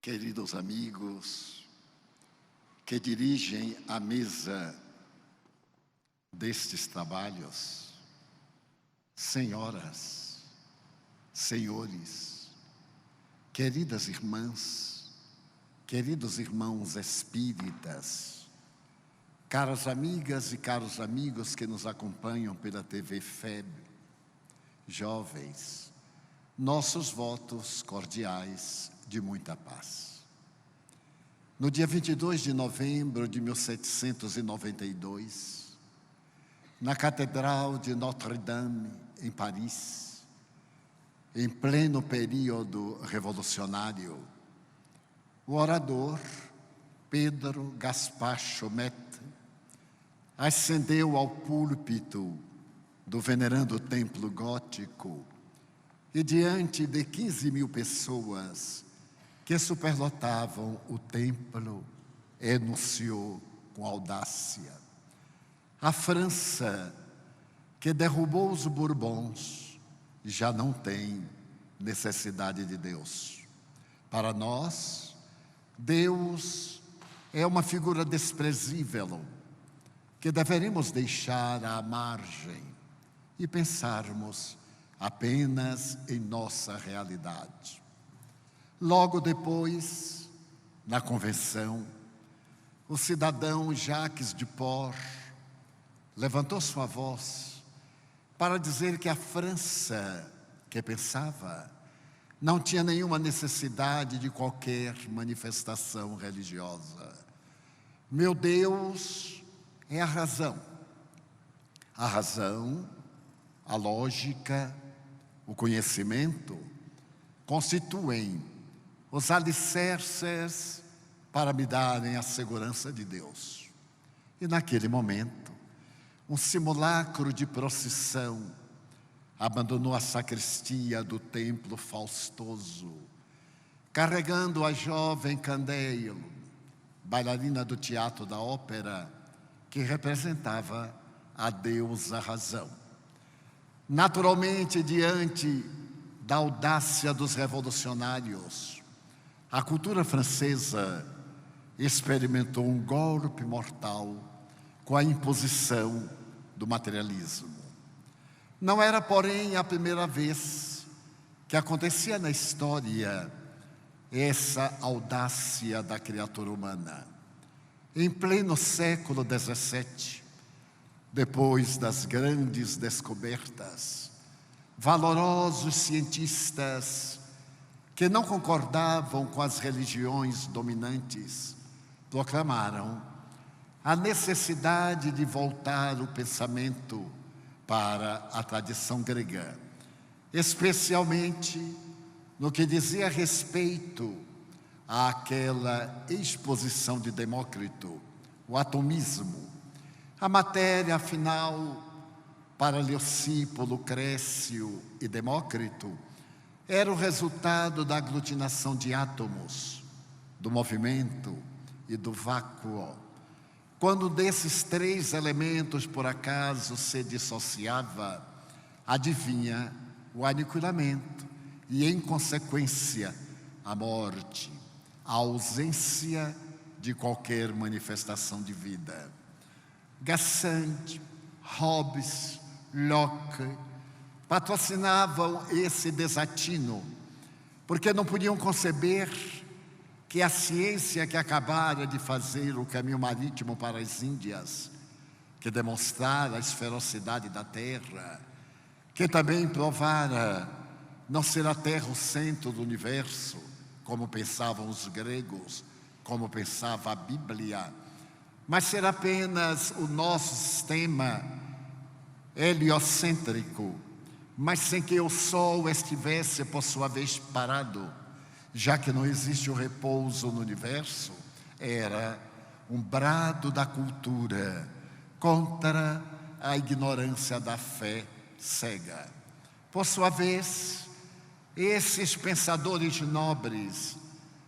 Queridos amigos que dirigem a mesa destes trabalhos, senhoras, senhores, queridas irmãs, queridos irmãos espíritas, caras amigas e caros amigos que nos acompanham pela TV FEB, jovens, nossos votos cordiais de muita paz. No dia 22 de novembro de 1792, na Catedral de Notre-Dame, em Paris, em pleno período revolucionário, o orador Pedro Gaspar Chaumette ascendeu ao púlpito do venerando templo gótico e, diante de 15.000 pessoas que superlotavam o templo, enunciou com audácia: a França, que derrubou os Bourbons, já não tem necessidade de Deus. Para nós, Deus é uma figura desprezível que deveríamos deixar à margem e pensarmos apenas em nossa realidade. Logo depois, na convenção, o cidadão Jacques Duport levantou sua voz para dizer que a França, que pensava, não tinha nenhuma necessidade de qualquer manifestação religiosa. Meu Deus é a razão, a lógica, o conhecimento constituem os alicerces para me darem a segurança de Deus. E naquele momento, um simulacro de procissão abandonou a sacristia do templo faustoso, carregando a jovem Candeia, bailarina do Teatro da Ópera, que representava a deusa razão. Naturalmente, diante da audácia dos revolucionários, a cultura francesa experimentou um golpe mortal com a imposição do materialismo. Não era, porém, a primeira vez que acontecia na história essa audácia da criatura humana. Em pleno século XVII, depois das grandes descobertas, valorosos cientistas que não concordavam com as religiões dominantes proclamaram a necessidade de voltar o pensamento para a tradição grega, especialmente no que dizia respeito àquela exposição de Demócrito, o atomismo. A matéria, afinal, para Leucipo, Lucrécio e Demócrito, era o resultado da aglutinação de átomos, do movimento e do vácuo. Quando desses três elementos, por acaso, se dissociava, adivinha o aniquilamento e, em consequência, a morte, a ausência de qualquer manifestação de vida. Gassendi, Hobbes, Locke patrocinavam esse desatino, porque não podiam conceber que a ciência que acabara de fazer o caminho marítimo para as Índias, que demonstrara a esferosidade da Terra, que também provara não ser a Terra o centro do universo, como pensavam os gregos, como pensava a Bíblia, mas ser apenas o nosso sistema heliocêntrico, mas sem que o Sol estivesse, por sua vez, parado, já que não existe o repouso no universo, era um brado da cultura contra a ignorância da fé cega. Por sua vez, esses pensadores nobres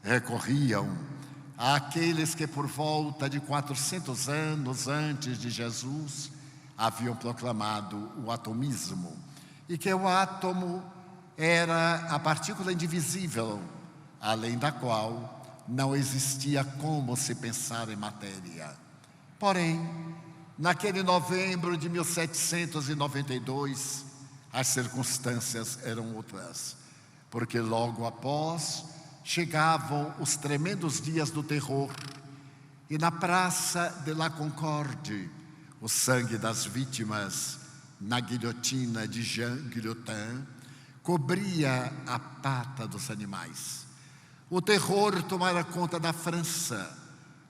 recorriam àqueles que, por volta de 400 anos antes de Jesus, haviam proclamado o atomismo, e que o átomo era a partícula indivisível, além da qual não existia como se pensar em matéria. Porém, naquele novembro de 1792, as circunstâncias eram outras, porque logo após chegavam os tremendos dias do terror, e na Praça de la Concorde, o sangue das vítimas na guilhotina de Jean Guillotin cobria a pata dos animais. O terror tomara conta da França,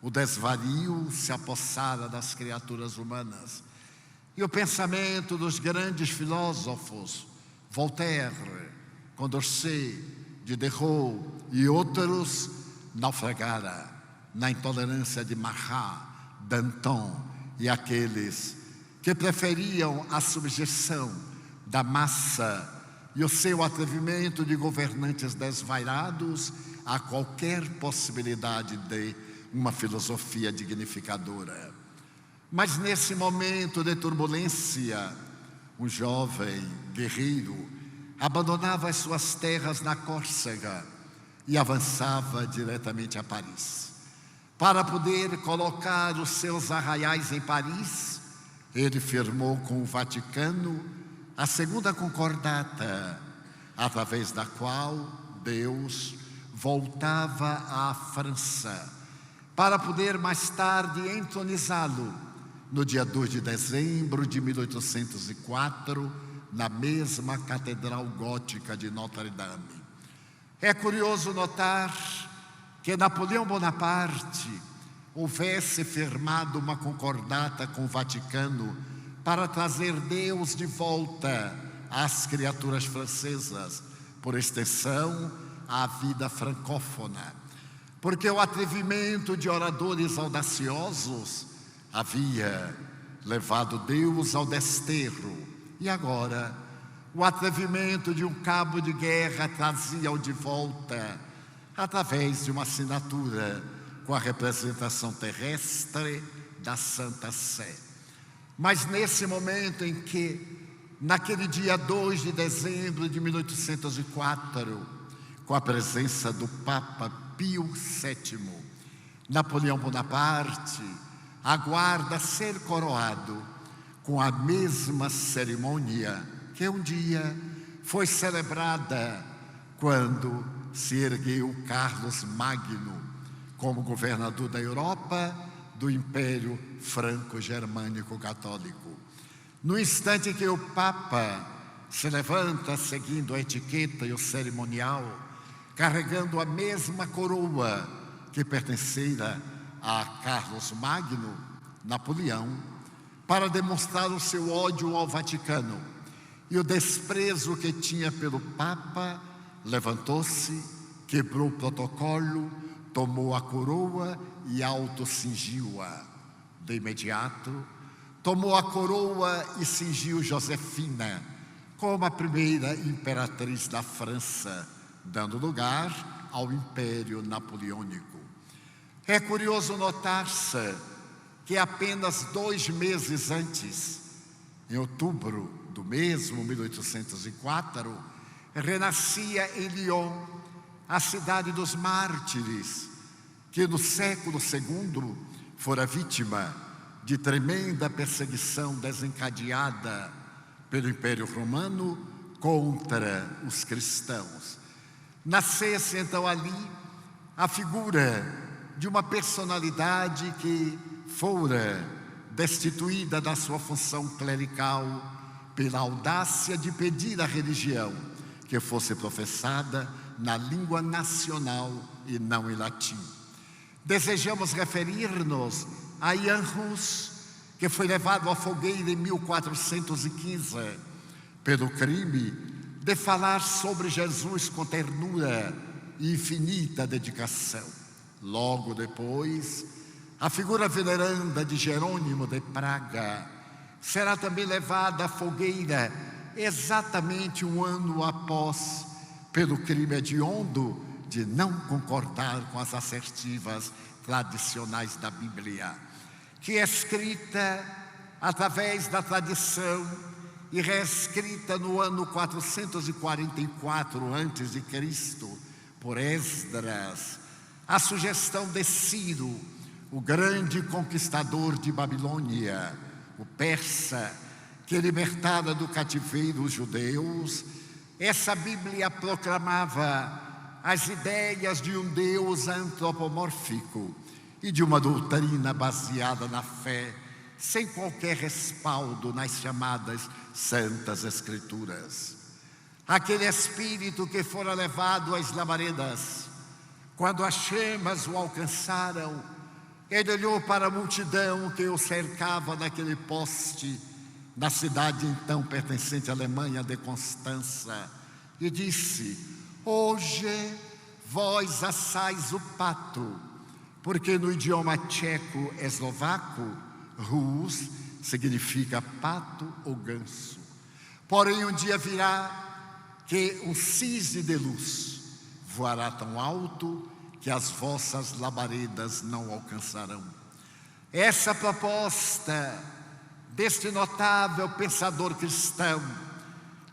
o desvario se apossara das criaturas humanas, e o pensamento dos grandes filósofos, Voltaire, Condorcet, Diderot e outros, naufragara na intolerância de Marat, Danton e aqueles que preferiam a subjeção da massa e o seu atrevimento de governantes desvairados a qualquer possibilidade de uma filosofia dignificadora. Mas nesse momento de turbulência, um jovem guerreiro abandonava as suas terras na Córcega e avançava diretamente a Paris. Para poder colocar os seus arraiais em Paris, ele firmou com o Vaticano a segunda concordata, através da qual Deus voltava à França, para poder mais tarde entronizá-lo no dia 2 de dezembro de 1804, na mesma Catedral Gótica de Notre-Dame. É curioso notar que Napoleão Bonaparte houvesse firmado uma concordata com o Vaticano para trazer Deus de volta às criaturas francesas, por extensão, à vida francófona. Porque o atrevimento de oradores audaciosos havia levado Deus ao desterro, e agora o atrevimento de um cabo de guerra trazia-o de volta através de uma assinatura com a representação terrestre da Santa Sé. Mas nesse momento em que, naquele dia 2 de dezembro de 1804, com a presença do Papa Pio VII, Napoleão Bonaparte aguarda ser coroado com a mesma cerimônia que um dia foi celebrada quando se ergueu Carlos Magno como governador da Europa do Império Franco-Germânico Católico. No instante em que o Papa se levanta seguindo a etiqueta e o cerimonial, carregando a mesma coroa que pertencera a Carlos Magno, Napoleão, para demonstrar o seu ódio ao Vaticano e o desprezo que tinha pelo Papa, levantou-se, quebrou o protocolo, tomou a coroa e autocingiu-a. De imediato, tomou a coroa e cingiu Josefina como a primeira imperatriz da França, dando lugar ao Império Napoleônico. É curioso notar-se que apenas 2 meses antes, em outubro do mesmo 1804, renascia em Lyon a cidade dos mártires, que no século II fora vítima de tremenda perseguição desencadeada pelo Império Romano contra os cristãos. Nascesse então ali a figura de uma personalidade que fora destituída da sua função clerical pela audácia de pedir à religião que fosse professada na língua nacional e não em latim. Desejamos referir-nos a Jan Hus, que foi levado à fogueira em 1415 pelo crime de falar sobre Jesus com ternura e infinita dedicação. Logo depois, a figura veneranda de Jerônimo de Praga será também levada à fogueira exatamente 1 ano após, pelo crime hediondo de não concordar com as assertivas tradicionais da Bíblia, que é escrita através da tradição e reescrita no ano 444 a.C. por Esdras, a sugestão de Ciro, o grande conquistador de Babilônia, o persa, que libertara do cativeiro os judeus, essa Bíblia proclamava as ideias de um Deus antropomórfico e de uma doutrina baseada na fé, sem qualquer respaldo nas chamadas Santas Escrituras. Aquele espírito que fora levado às labaredas, quando as chamas o alcançaram, ele olhou para a multidão que o cercava naquele poste, na cidade então pertencente à Alemanha de Constança, e disse: hoje vós assais o pato, porque no idioma tcheco-eslovaco, Rus significa pato ou ganso. Porém, um dia virá que um cisne de luz voará tão alto que as vossas labaredas não alcançarão. Essa proposta deste notável pensador cristão,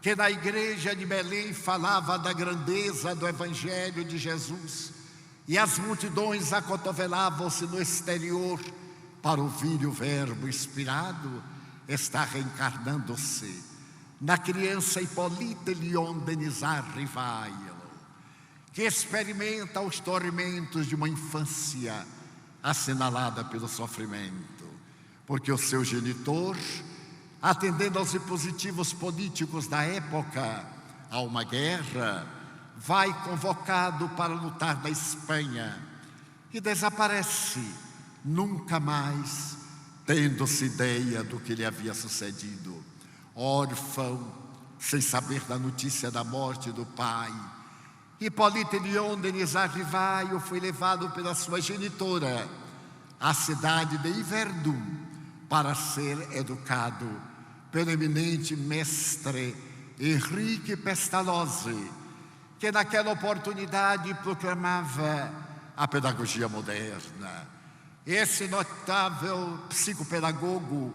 que na igreja de Belém falava da grandeza do Evangelho de Jesus, e as multidões acotovelavam-se no exterior para ouvir o verbo inspirado, está reencarnando-se na criança Hippolyte Lyon Denisard Rivailo, que experimenta os tormentos de uma infância assinalada pelo sofrimento, porque o seu genitor, atendendo aos dispositivos políticos da época, a uma guerra, vai convocado para lutar na Espanha e desaparece, nunca mais tendo-se ideia do que lhe havia sucedido. Órfão, sem saber da notícia da morte do pai, Hippolyte Lyon Denisard Rivaio foi levado pela sua genitora à cidade de Yverdun para ser educado pelo eminente mestre Henrique Pestalozzi, que naquela oportunidade proclamava a pedagogia moderna. Esse notável psicopedagogo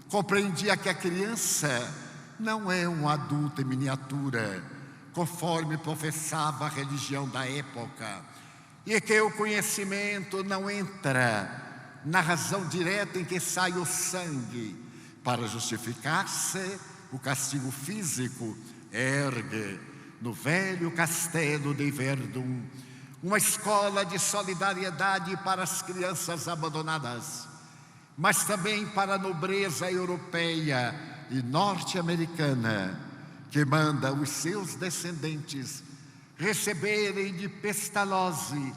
compreendia que a criança não é um adulto em miniatura, conforme professava a religião da época, e que o conhecimento não entra na razão direta em que sai o sangue. Para justificar-se, o castigo físico ergue no velho castelo de Yverdun uma escola de solidariedade para as crianças abandonadas, mas também para a nobreza europeia e norte-americana, que manda os seus descendentes receberem de Pestalozzi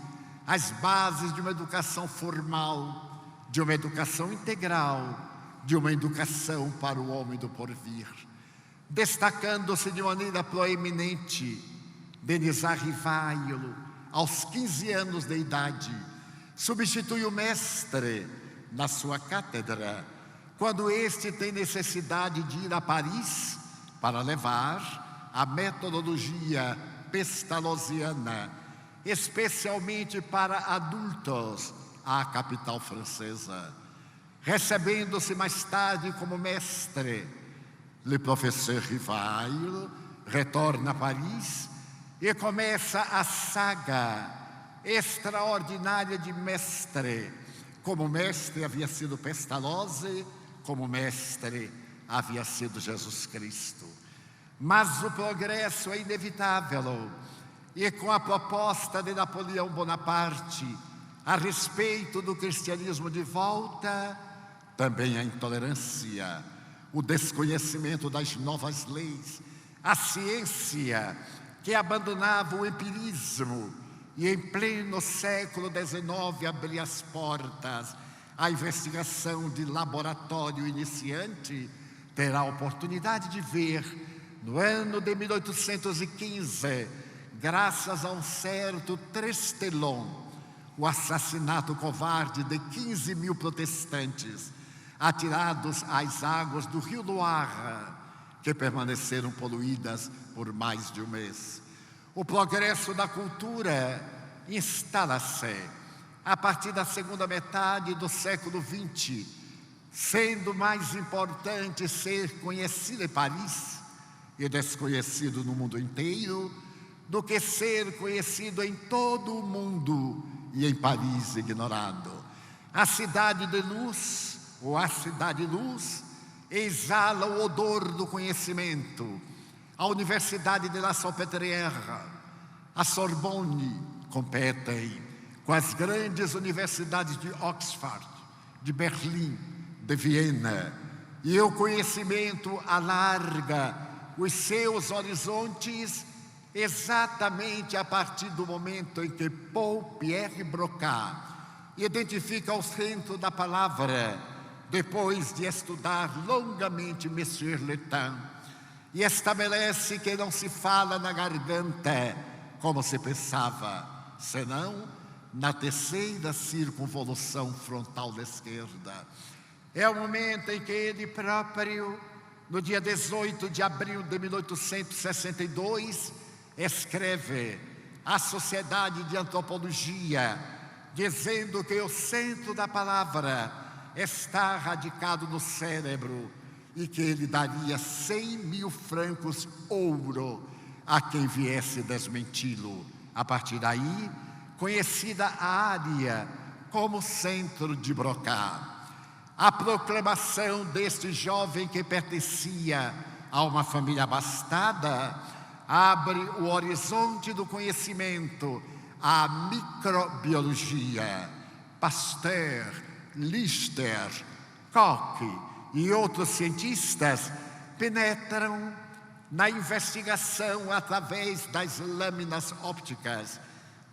as bases de uma educação formal, de uma educação integral, de uma educação para o homem do porvir. Destacando-se de maneira proeminente, Denisard Rivaio, aos 15 anos de idade, substitui o mestre na sua cátedra, quando este tem necessidade de ir a Paris para levar a metodologia pestalozziana, especialmente para adultos, à capital francesa. Recebendo-se mais tarde como mestre, le professeur Rivail retorna a Paris e começa a saga extraordinária de mestre. Como mestre havia sido Pestalozzi, como mestre havia sido Jesus Cristo. Mas o progresso é inevitável, e com a proposta de Napoleão Bonaparte a respeito do cristianismo de volta, também a intolerância, o desconhecimento das novas leis, a ciência que abandonava o empirismo e em pleno século XIX abria as portas à investigação de laboratório iniciante, terá a oportunidade de ver, no ano de 1815, graças a um certo Trestelon, o assassinato covarde de 15 mil protestantes atirados às águas do rio Loire, que permaneceram poluídas por mais de um mês. O progresso da cultura instala-se a partir da segunda metade do século XX, sendo mais importante ser conhecido em Paris e desconhecido no mundo inteiro, do que ser conhecido em todo o mundo e em Paris ignorado. A cidade de luz, ou a cidade-luz, exala o odor do conhecimento. A Universidade de La Salpêtrière, a Sorbonne competem com as grandes universidades de Oxford, de Berlim, de Viena. E o conhecimento alarga os seus horizontes exatamente a partir do momento em que Paul-Pierre Broca identifica o centro da palavra, depois de estudar longamente Monsieur Letain, e estabelece que não se fala na garganta, como se pensava, senão na terceira circunvolução frontal da esquerda. É o momento em que ele próprio, no dia 18 de abril de 1862, escreve à Sociedade de Antropologia, dizendo que o centro da palavra está radicado no cérebro e que ele daria 100.000 francos ouro a quem viesse desmenti-lo. A partir daí, conhecida a área como centro de Broca. A proclamação deste jovem que pertencia a uma família abastada abre o horizonte do conhecimento à microbiologia. Pasteur, Lister, Koch e outros cientistas penetram na investigação através das lâminas ópticas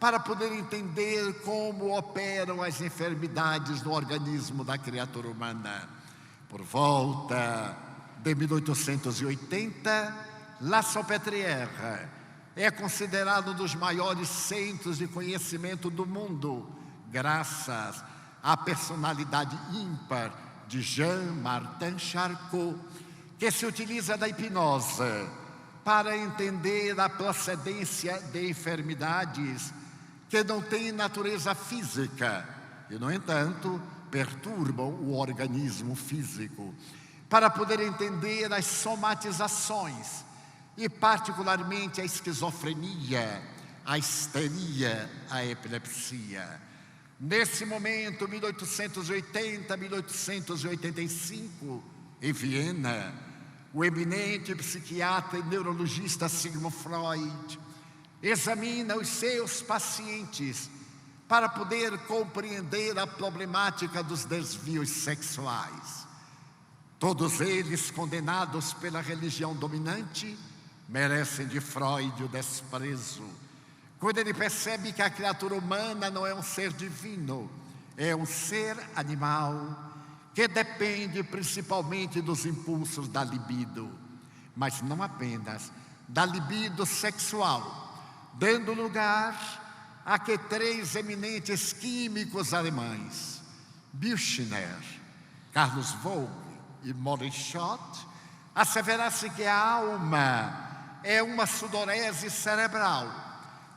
para poder entender como operam as enfermidades no organismo da criatura humana. Por volta de 1880, La Salpêtrière é considerado um dos maiores centros de conhecimento do mundo, graças à personalidade ímpar de Jean-Martin Charcot, que se utiliza da hipnose para entender a procedência de enfermidades que não têm natureza física e, no entanto, perturbam o organismo físico, para poder entender as somatizações e, particularmente, a esquizofrenia, a histeria, a epilepsia. Nesse momento, 1880-1885, em Viena, o eminente psiquiatra e neurologista Sigmund Freud examina os seus pacientes para poder compreender a problemática dos desvios sexuais. Todos eles, condenados pela religião dominante, merecem de Freud o desprezo. Quando ele percebe que a criatura humana não é um ser divino, é um ser animal, que depende principalmente dos impulsos da libido, mas não apenas da libido sexual, dando lugar a que 3 eminentes químicos alemães, Büchner, Carlos Vogel e Moleschott, asseverassem que a alma é uma sudorese cerebral,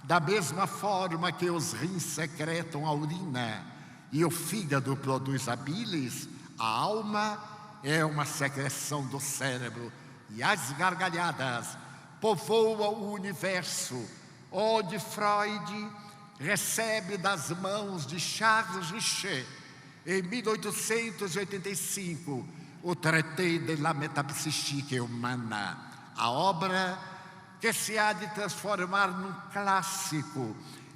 da mesma forma que os rins secretam a urina e o fígado produz a bilis, a alma é uma secreção do cérebro, e as gargalhadas povoam o universo, onde Freud recebe das mãos de Charles Richer, em 1885, o Traité de la Métapsychique Humana, a obra que se há de transformar num clássico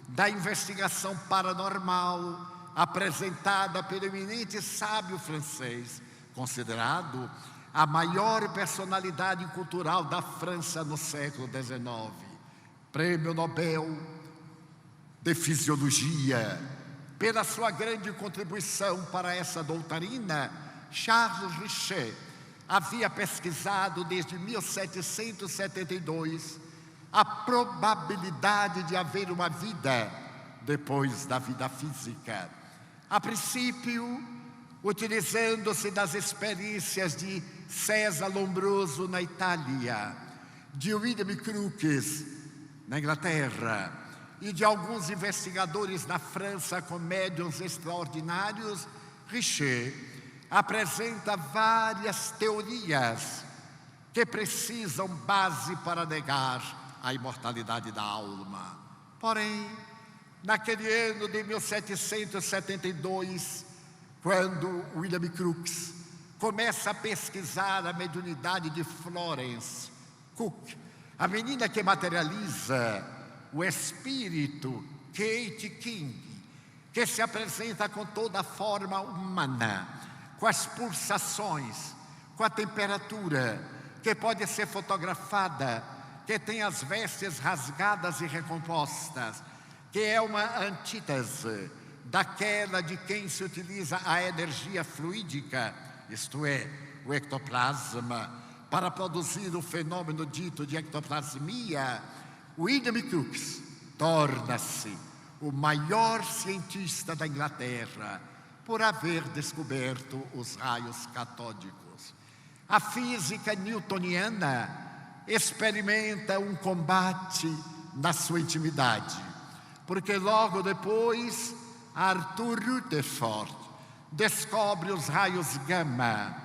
da investigação paranormal, apresentada pelo eminente sábio francês, considerado a maior personalidade cultural da França no século XIX. Prêmio Nobel de Fisiologia. Pela sua grande contribuição para essa doutrina, Charles Richer havia pesquisado desde 1772 a probabilidade de haver uma vida depois da vida física. A princípio, utilizando-se das experiências de César Lombroso na Itália, de William Crookes na Inglaterra e de alguns investigadores na França com médiuns extraordinários, Richer apresenta várias teorias que precisam base para negar a imortalidade da alma. Porém, naquele ano de 1772, quando William Crookes começa a pesquisar a mediunidade de Florence Cook, a menina que materializa o espírito Kate King, que se apresenta com toda a forma humana, com as pulsações, com a temperatura, que pode ser fotografada, que tem as vestes rasgadas e recompostas, que é uma antítese daquela de quem se utiliza a energia fluídica, isto é, o ectoplasma, para produzir o fenômeno dito de ectoplasmia. William Crookes torna-se o maior cientista da Inglaterra por haver descoberto os raios catódicos. A física newtoniana experimenta um combate na sua intimidade, porque logo depois Arthur Rutherford descobre os raios gama.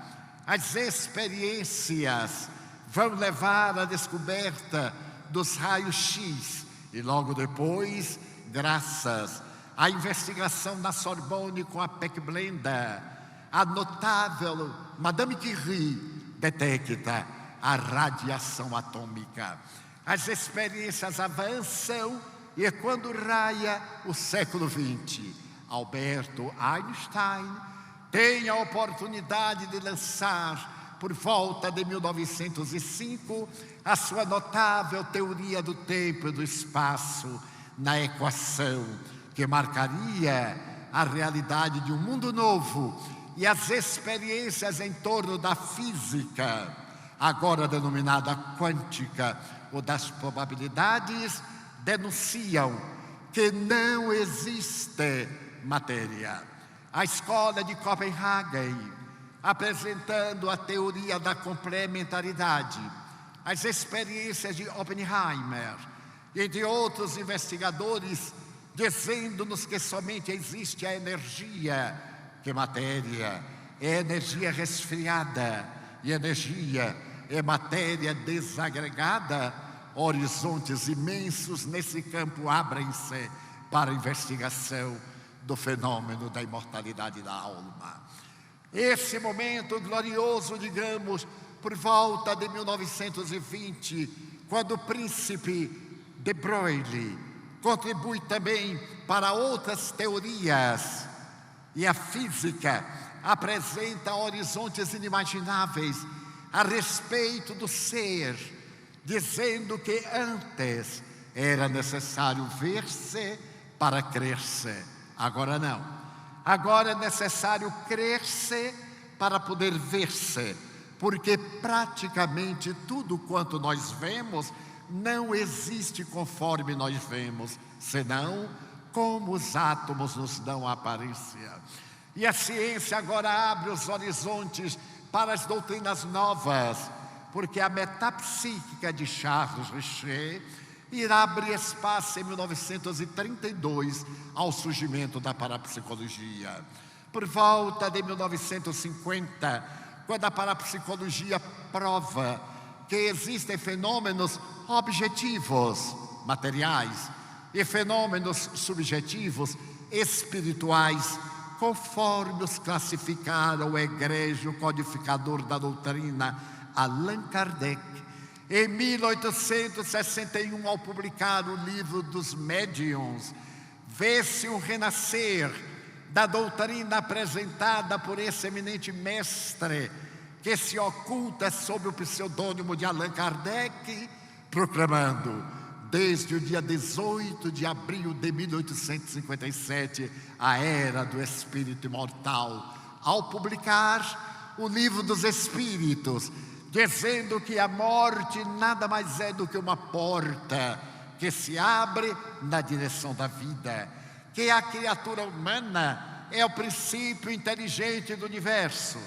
As experiências vão levar à descoberta dos raios X e logo depois, graças à investigação na Sorbonne com a Peck-Blenda, a notável Madame Curie detecta a radiação atômica. As experiências avançam e quando raia o século XX, Alberto Einstein tem a oportunidade de lançar, por volta de 1905, a sua notável teoria do tempo e do espaço na equação, que marcaria a realidade de um mundo novo e as experiências em torno da física, agora denominada quântica ou das probabilidades, denunciam que não existe matéria. A escola de Copenhague, apresentando a teoria da complementaridade, as experiências de Oppenheimer e de outros investigadores, dizendo-nos que somente existe a energia, que matéria é energia resfriada e energia é matéria desagregada. Horizontes imensos nesse campo abrem-se para a investigação do fenômeno da imortalidade da alma. Esse momento glorioso, digamos, por volta de 1920, quando o príncipe de Broglie contribui também para outras teorias, e a física apresenta horizontes inimagináveis a respeito do ser, dizendo que antes era necessário ver-se para crer-se. Agora não. Agora é necessário crer-se para poder ver-se, porque praticamente tudo quanto nós vemos não existe conforme nós vemos, senão como os átomos nos dão a aparência. E a ciência agora abre os horizontes para as doutrinas novas, porque a metapsíquica de Charles Richer irá abrir espaço em 1932 ao surgimento da parapsicologia. Por volta de 1950, quando a parapsicologia prova que existem fenômenos objetivos, materiais, e fenômenos subjetivos, espirituais, conforme os classificara o egrégio codificador da doutrina Allan Kardec, em 1861, ao publicar o livro dos médiuns, vê-se um renascer da doutrina apresentada por esse eminente mestre, que se oculta sob o pseudônimo de Allan Kardec, proclamando, desde o dia 18 de abril de 1857, a era do espírito imortal, ao publicar o livro dos Espíritos, dizendo que a morte nada mais é do que uma porta que se abre na direção da vida, que a criatura humana é o princípio inteligente do universo,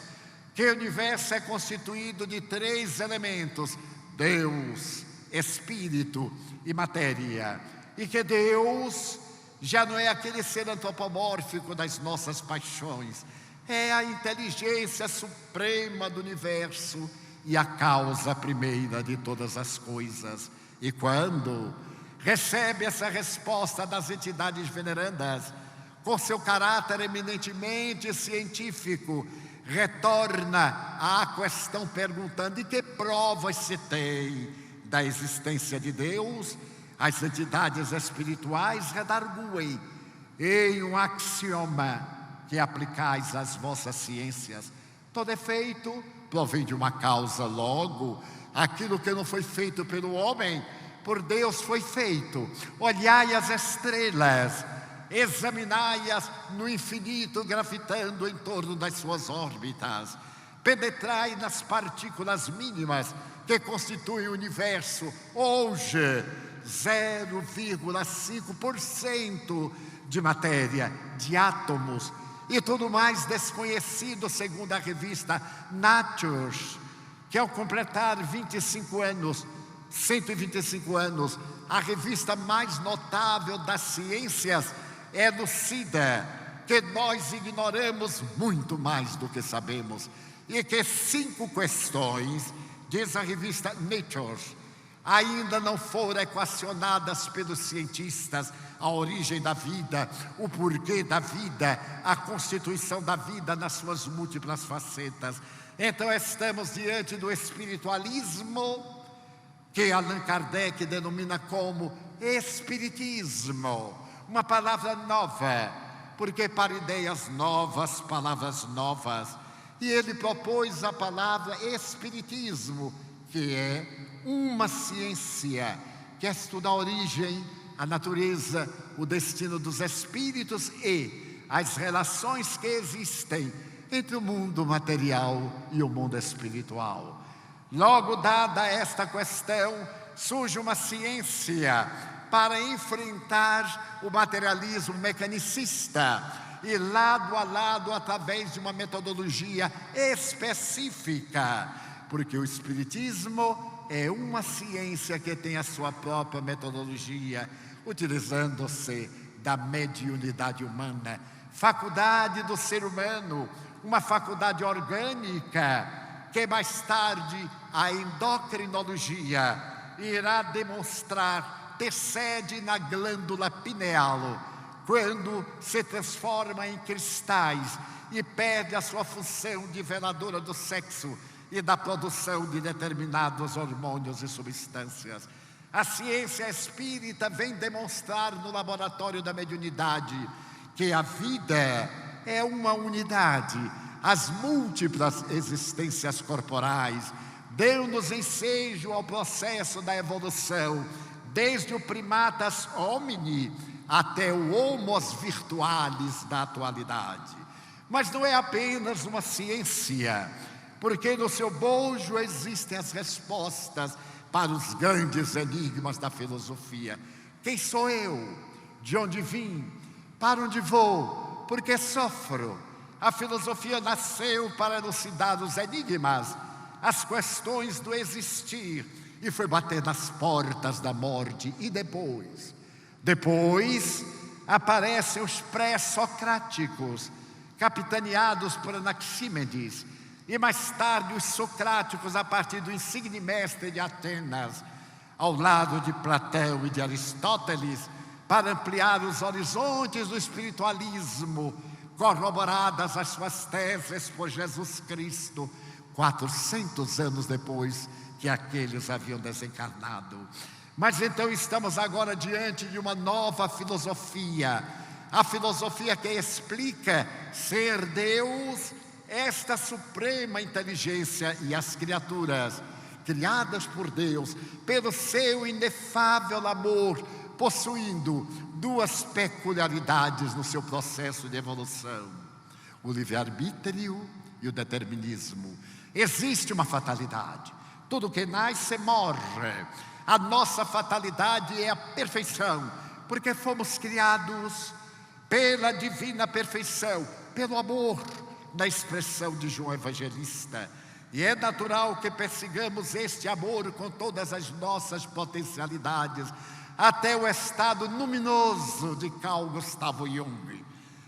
que o universo é constituído de 3 elementos: Deus, Espírito e matéria, e que Deus já não é aquele ser antropomórfico das nossas paixões, é a inteligência suprema do universo e a causa primeira de todas as coisas. E quando recebe essa resposta das entidades venerandas, com seu caráter eminentemente científico, retorna à questão perguntando: e que provas se tem da existência de Deus? As entidades espirituais redarguem em um axioma que aplicais às vossas ciências: todo efeito provém de uma causa, logo, aquilo que não foi feito pelo homem, por Deus foi feito. Olhai as estrelas, examinai-as no infinito, gravitando em torno das suas órbitas. Penetrai nas partículas mínimas que constituem o universo. Hoje, 0,5% de matéria, de átomos, e tudo mais desconhecido, segundo a revista Nature, que ao completar 125 anos, a revista mais notável das ciências, elucida que nós ignoramos muito mais do que sabemos, e que 5 questões, diz a revista Nature, ainda não foram equacionadas pelos cientistas: a origem da vida, o porquê da vida, a constituição da vida nas suas múltiplas facetas. Então estamos diante do espiritualismo, que Allan Kardec denomina como espiritismo, uma palavra nova, porque para ideias novas, palavras novas. E ele propôs a palavra espiritismo, que é uma ciência que estuda a origem, a natureza, o destino dos espíritos e as relações que existem entre o mundo material e o mundo espiritual. Logo, dada esta questão, surge uma ciência para enfrentar o materialismo mecanicista e, lado a lado, através de uma metodologia específica, porque o espiritismo é uma ciência que tem a sua própria metodologia, utilizando-se da mediunidade humana, faculdade do ser humano, uma faculdade orgânica, que mais tarde a endocrinologia irá demonstrar ter sede na glândula pineal, quando se transforma em cristais e perde a sua função niveladora do sexo e da produção de determinados hormônios e substâncias. A ciência espírita vem demonstrar no laboratório da mediunidade que a vida é uma unidade. As múltiplas existências corporais dão-nos ensejo ao processo da evolução, desde o primatas homini até o homos virtualis da atualidade. Mas não é apenas uma ciência, porque no seu bojo existem as respostas para os grandes enigmas da filosofia. Quem sou eu? De onde vim? Para onde vou? Por que sofro? A filosofia nasceu para elucidar os enigmas, as questões do existir, e foi bater nas portas da morte. E depois aparecem os pré-socráticos, capitaneados por Anaxímenes, e mais tarde os socráticos a partir do insigne mestre de Atenas, ao lado de Platão e de Aristóteles, para ampliar os horizontes do espiritualismo, corroboradas as suas teses por Jesus Cristo, 400 anos depois que aqueles haviam desencarnado. Mas então estamos agora diante de uma nova filosofia, a filosofia que explica ser Deus, esta suprema inteligência, e as criaturas criadas por Deus, pelo seu inefável amor, possuindo duas peculiaridades no seu processo de evolução: o livre-arbítrio e o determinismo. Existe uma fatalidade, tudo que nasce morre. A nossa fatalidade é a perfeição, porque fomos criados pela divina perfeição, pelo amor, na expressão de João Evangelista. E é natural que persigamos este amor com todas as nossas potencialidades, até o estado luminoso de Carl Gustav Jung,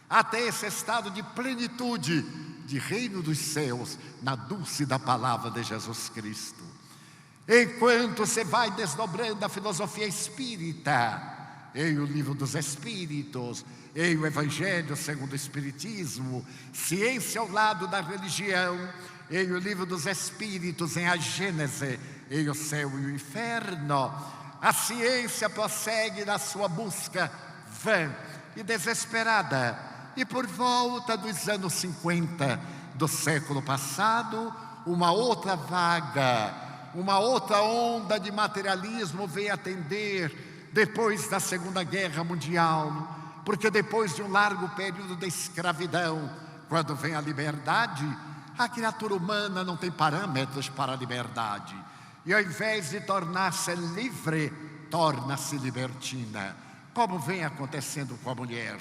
até esse estado de plenitude, de reino dos céus, na dúlcida palavra de Jesus Cristo. Enquanto você vai desdobrando a filosofia espírita, em o Livro dos Espíritos, em o Evangelho segundo o Espiritismo, ciência ao lado da religião, em o Livro dos Espíritos, em a Gênese, em o céu e o inferno, a ciência prossegue na sua busca vã e desesperada. E por volta dos anos 50 do século passado, uma outra vaga, uma outra onda de materialismo veio atender depois da Segunda Guerra Mundial, porque depois de um largo período de escravidão, quando vem a liberdade, a criatura humana não tem parâmetros para a liberdade. E ao invés de tornar-se livre, torna-se libertina, como vem acontecendo com a mulher,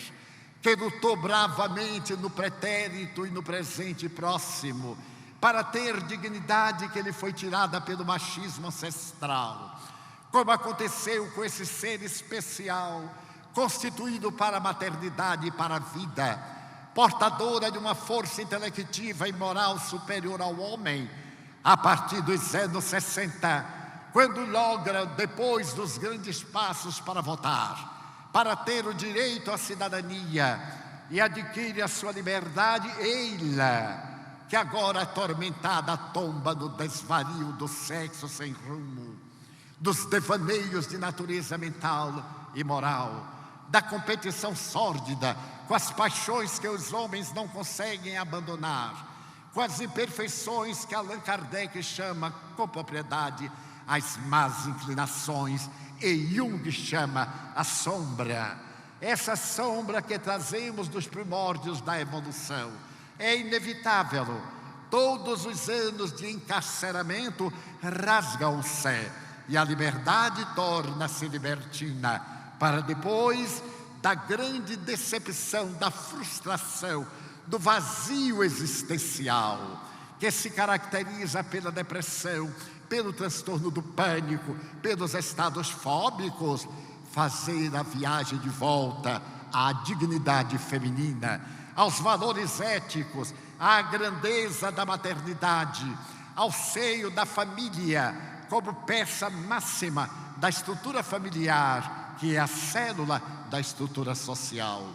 que lutou bravamente no pretérito e no presente próximo, para ter dignidade que lhe foi tirada pelo machismo ancestral, como aconteceu com esse ser especial, constituído para a maternidade e para a vida, portadora de uma força intelectiva e moral superior ao homem, a partir dos anos 60, quando logra, depois dos grandes passos para votar, para ter o direito à cidadania e adquire a sua liberdade, ela, que agora atormentada tomba no desvario do sexo sem rumo, dos devaneios de natureza mental e moral, da competição sórdida com as paixões que os homens não conseguem abandonar, com as imperfeições que Allan Kardec chama com propriedade as más inclinações e Jung chama a sombra. Essa sombra que trazemos dos primórdios da evolução. É inevitável. Todos os anos de encarceramento rasgam-se e a liberdade torna-se libertina, para depois da grande decepção, da frustração, do vazio existencial, que se caracteriza pela depressão, pelo transtorno do pânico, pelos estados fóbicos, fazer a viagem de volta à dignidade feminina, aos valores éticos, à grandeza da maternidade, ao seio da família, como peça máxima da estrutura familiar, que é a célula da estrutura social.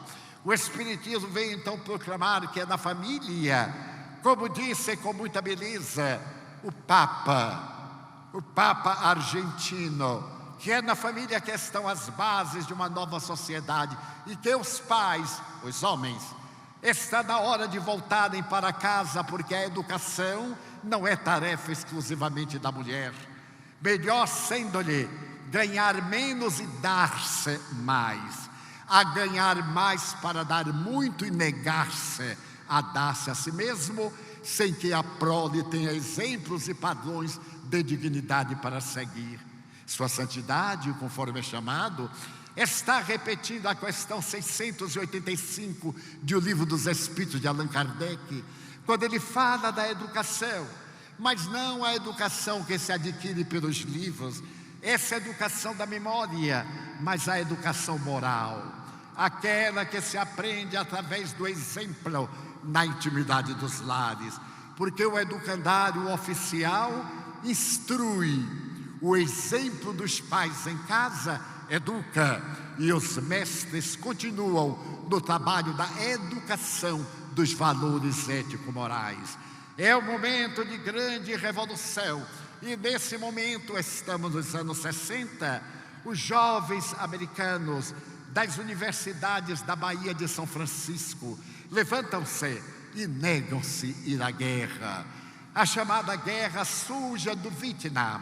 O Espiritismo vem então proclamar que é na família, como disse com muita beleza o Papa argentino, que é na família que estão as bases de uma nova sociedade e que os pais, os homens, está na hora de voltarem para casa, porque a educação não é tarefa exclusivamente da mulher. Melhor sendo-lhe ganhar menos e dar-se mais, a ganhar mais para dar muito e negar-se a dar-se a si mesmo, sem que a prole tenha exemplos e padrões de dignidade para seguir. Sua Santidade, conforme é chamado, está repetindo a questão 685 de O Livro dos Espíritos de Allan Kardec, quando ele fala da educação, mas não a educação que se adquire pelos livros, essa educação da memória, mas a educação moral, aquela que se aprende através do exemplo na intimidade dos lares, porque o educandário oficial instrui, o exemplo dos pais em casa educa, e os mestres continuam no trabalho da educação dos valores ético-morais. É um momento de grande revolução, e nesse momento estamos nos anos 60, os jovens americanos das universidades da Baía de São Francisco levantam-se e negam-se ir à guerra, a chamada guerra suja do Vietnã,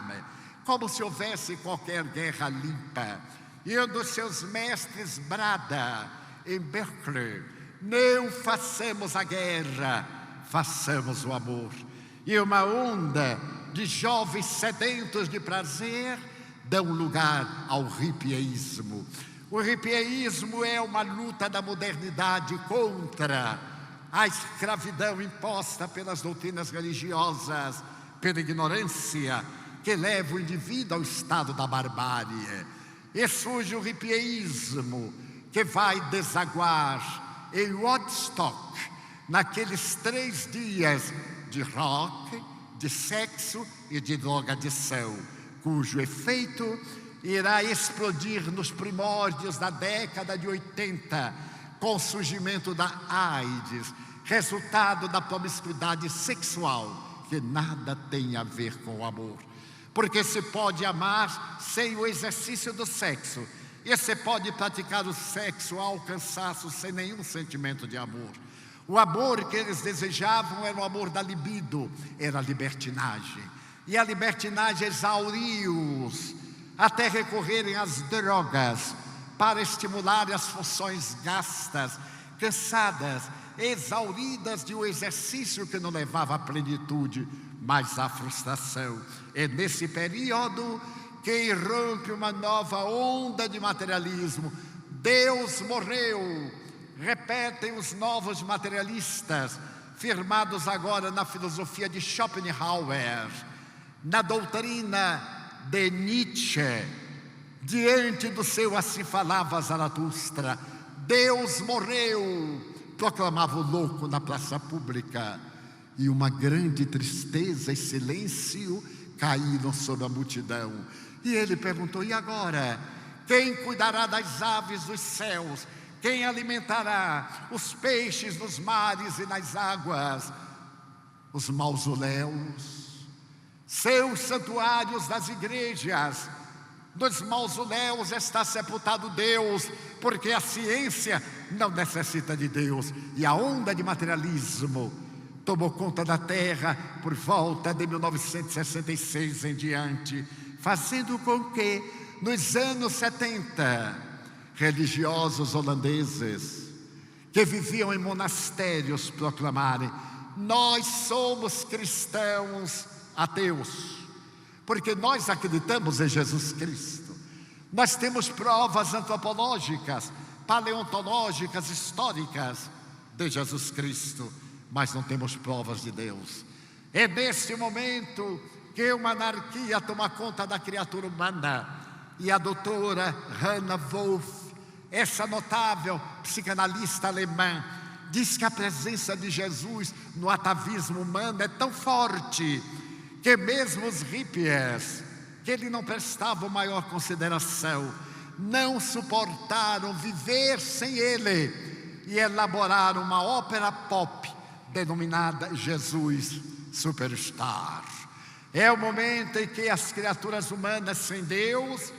como se houvesse qualquer guerra limpa. E um dos seus mestres brada em Berkeley: não façamos a guerra, façamos o amor. E uma onda de jovens sedentos de prazer dão lugar ao hipieísmo. O hipieísmo é uma luta da modernidade contra a escravidão imposta pelas doutrinas religiosas, pela ignorância que leva o indivíduo ao estado da barbárie. E surge o hipieísmo, que vai desaguar em Woodstock, naqueles 3 dias de rock, de sexo e de drogadição, cujo efeito irá explodir nos primórdios da década de 80, com o surgimento da AIDS, resultado da promiscuidade sexual, que nada tem a ver com o amor. Porque se pode amar sem o exercício do sexo, e se pode praticar o sexo ao cansaço sem nenhum sentimento de amor. O amor que eles desejavam era o amor da libido, era a libertinagem. E a libertinagem exauria-os até recorrerem às drogas para estimular as funções gastas, cansadas, exauridas de um exercício que não levava à plenitude, mas à frustração. É nesse período que irrompe uma nova onda de materialismo. Deus morreu, repetem os novos materialistas, firmados agora na filosofia de Schopenhauer, na doutrina de Nietzsche, diante do seu assim falava Zaratustra. Deus morreu, proclamava o louco na praça pública, e uma grande tristeza e silêncio caíram sobre a multidão. E ele perguntou: e agora? Quem cuidará das aves dos céus? Quem alimentará os peixes nos mares e nas águas? Os mausoléus, seus santuários das igrejas. Nos mausoléus está sepultado Deus, porque a ciência não necessita de Deus. E a onda de materialismo tomou conta da terra por volta de 1966 em diante, fazendo com que, nos anos 70, religiosos holandeses que viviam em monastérios proclamarem: nós somos cristãos ateus, porque nós acreditamos em Jesus Cristo. Nós temos provas antropológicas, paleontológicas, históricas de Jesus Cristo, mas não temos provas de Deus. É nesse momento que uma anarquia toma conta da criatura humana. E a doutora Hannah Wolff, essa notável psicanalista alemã, diz que a presença de Jesus no atavismo humano é tão forte que mesmo os hippies, que ele não prestavam maior consideração, não suportaram viver sem ele e elaboraram uma ópera pop denominada Jesus Superstar. É o momento em que as criaturas humanas sem Deus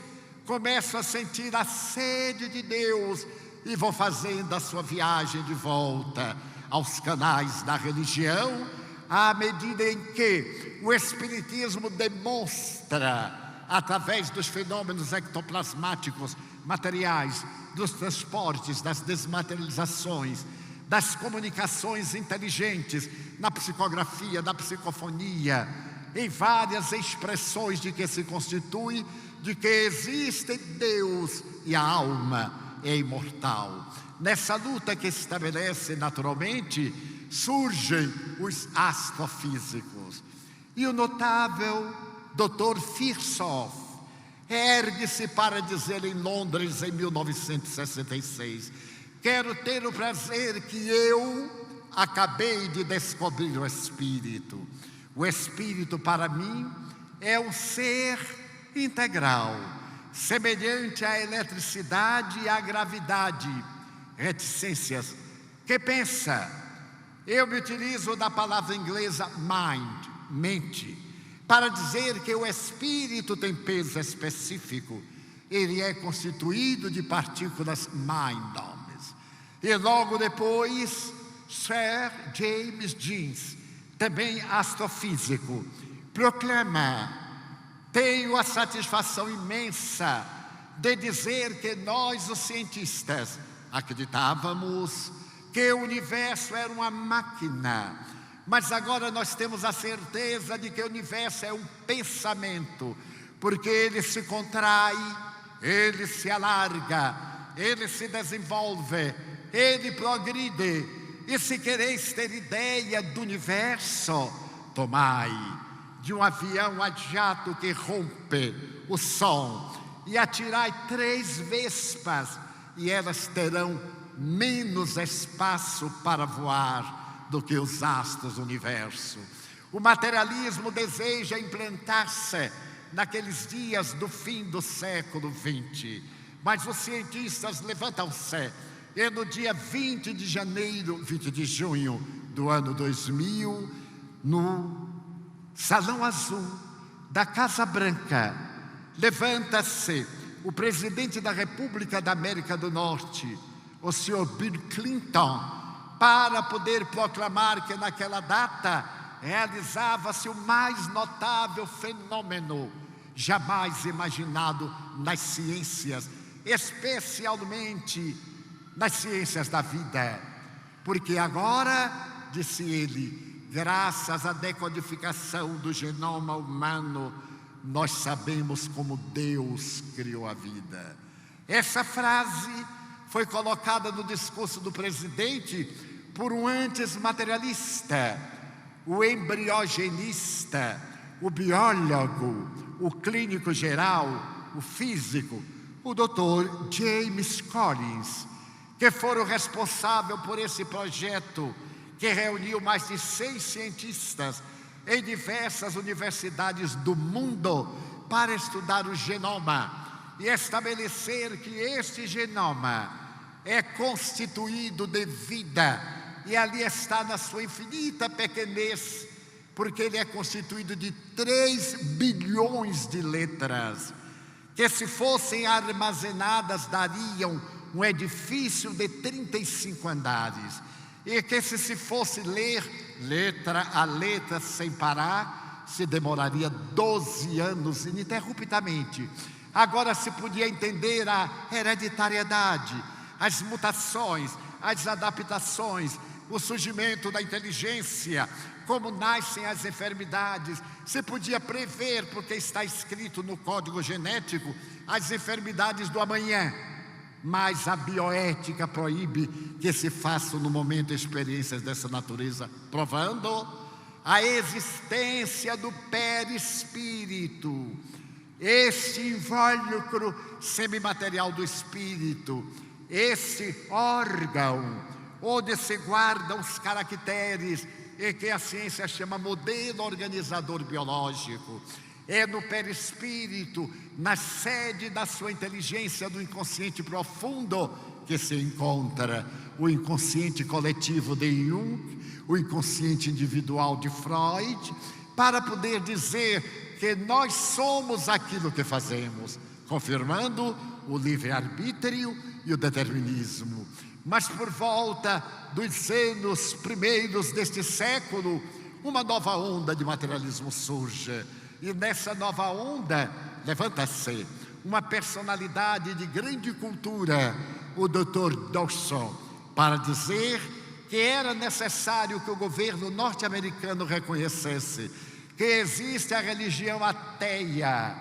começam a sentir a sede de Deus e vão fazendo a sua viagem de volta aos canais da religião, à medida em que o Espiritismo demonstra, através dos fenômenos ectoplasmáticos materiais, dos transportes, das desmaterializações, das comunicações inteligentes, na psicografia, na psicofonia, em várias expressões de que se constitui, de que existe Deus e a alma é imortal. Nessa luta que se estabelece naturalmente, surgem os astrofísicos. E o notável Dr. Firsov ergue-se para dizer em Londres em 1966: quero ter o prazer que eu acabei de descobrir o Espírito. O Espírito para mim é um ser integral, semelhante à eletricidade e à gravidade. Reticências. Que pensa? Eu me utilizo da palavra inglesa mind, mente, para dizer que o Espírito tem peso específico. Ele é constituído de partículas mind-omes. E logo depois, Sir James Jeans, também astrofísico, proclama: tenho a satisfação imensa de dizer que nós, os cientistas, acreditávamos que o universo era uma máquina, mas agora nós temos a certeza de que o universo é um pensamento, porque ele se contrai, ele se alarga, ele se desenvolve, ele progride. E se quereis ter ideia do universo, tomai de um avião a jato que rompe o som e atirai 3 vespas, e elas terão menos espaço para voar do que os astros do universo. O materialismo deseja implantar-se naqueles dias do fim do século XX. Mas os cientistas levantam-se, e no dia 20 de junho do ano 2000, no Salão Azul da Casa Branca, levanta-se o presidente da República da América do Norte, o senhor Bill Clinton, para poder proclamar que naquela data realizava-se o mais notável fenômeno jamais imaginado nas ciências, especialmente nas ciências da vida. Porque agora, disse ele, graças à decodificação do genoma humano, nós sabemos como Deus criou a vida. Essa frase foi colocada no discurso do presidente por um antes materialista, o embriogenista, o biólogo, o clínico geral, o físico, o Dr. James Collins, que foram responsáveis por esse projeto que reuniu mais de 6 cientistas em diversas universidades do mundo para estudar o genoma e estabelecer que este genoma é constituído de vida, e ali está na sua infinita pequenez, porque ele é constituído de 3 bilhões de letras, que se fossem armazenadas dariam um edifício de 35 andares, e que se fosse ler letra a letra sem parar, se demoraria 12 anos ininterruptamente. Agora se podia entender a hereditariedade, as mutações, as adaptações, o surgimento da inteligência, como nascem as enfermidades. Se podia prever, porque está escrito no código genético, as enfermidades do amanhã. Mas a bioética proíbe que se façam no momento experiências dessa natureza, provando a existência do perispírito, este invólucro semimaterial do espírito, esse órgão onde se guardam os caracteres e que a ciência chama modelo organizador biológico. É no perispírito, na sede da sua inteligência, do inconsciente profundo, que se encontra o inconsciente coletivo de Jung, o inconsciente individual de Freud, para poder dizer que nós somos aquilo que fazemos, confirmando o livre-arbítrio e o determinismo. Mas por volta dos anos primeiros deste século, uma nova onda de materialismo surge. E nessa nova onda, levanta-se uma personalidade de grande cultura, o Dr. Dawson, para dizer que era necessário que o governo norte-americano reconhecesse que existe a religião ateia.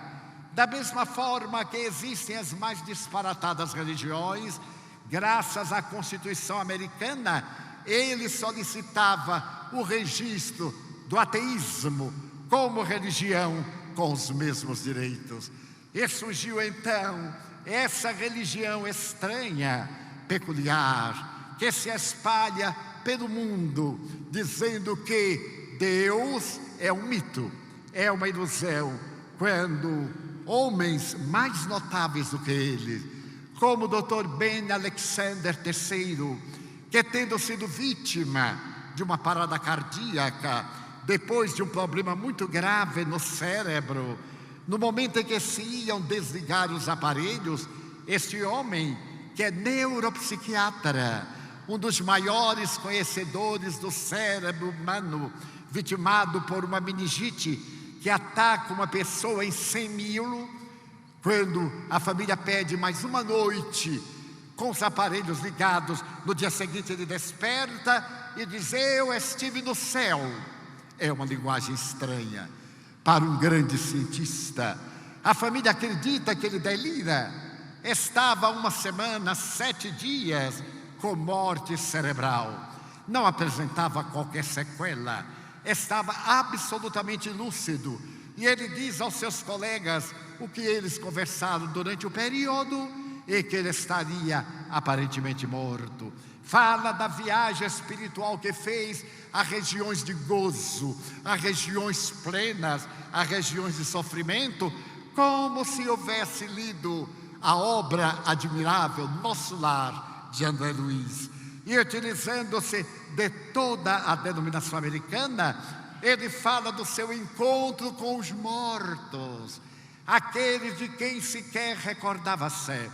Da mesma forma que existem as mais disparatadas religiões, graças à Constituição americana, ele solicitava o registro do ateísmo como religião com os mesmos direitos. E surgiu então essa religião estranha, peculiar, que se espalha pelo mundo, dizendo que Deus é um mito, é uma ilusão, quando homens mais notáveis do que ele, como o Dr. Ben Alexander III, que tendo sido vítima de uma parada cardíaca, depois de um problema muito grave no cérebro, no momento em que se iam desligar os aparelhos, este homem, que é neuropsiquiatra, um dos maiores conhecedores do cérebro humano, vitimado por uma meningite que ataca uma pessoa em 100 mil, quando a família pede mais uma noite com os aparelhos ligados, no dia seguinte ele desperta e diz: eu estive no céu. É uma linguagem estranha para um grande cientista. A família acredita que ele delira. Estava 1 semana, 7 dias com morte cerebral. Não apresentava qualquer sequela. Estava absolutamente lúcido. E ele diz aos seus colegas o que eles conversaram durante o período. e que ele estaria aparentemente morto. Fala da viagem espiritual que fez a regiões de gozo, a regiões plenas, a regiões de sofrimento, como se houvesse lido a obra admirável Nosso Lar, de André Luiz. E utilizando-se de toda a denominação americana, ele fala do seu encontro com os mortos, aqueles de quem sequer recordava-se.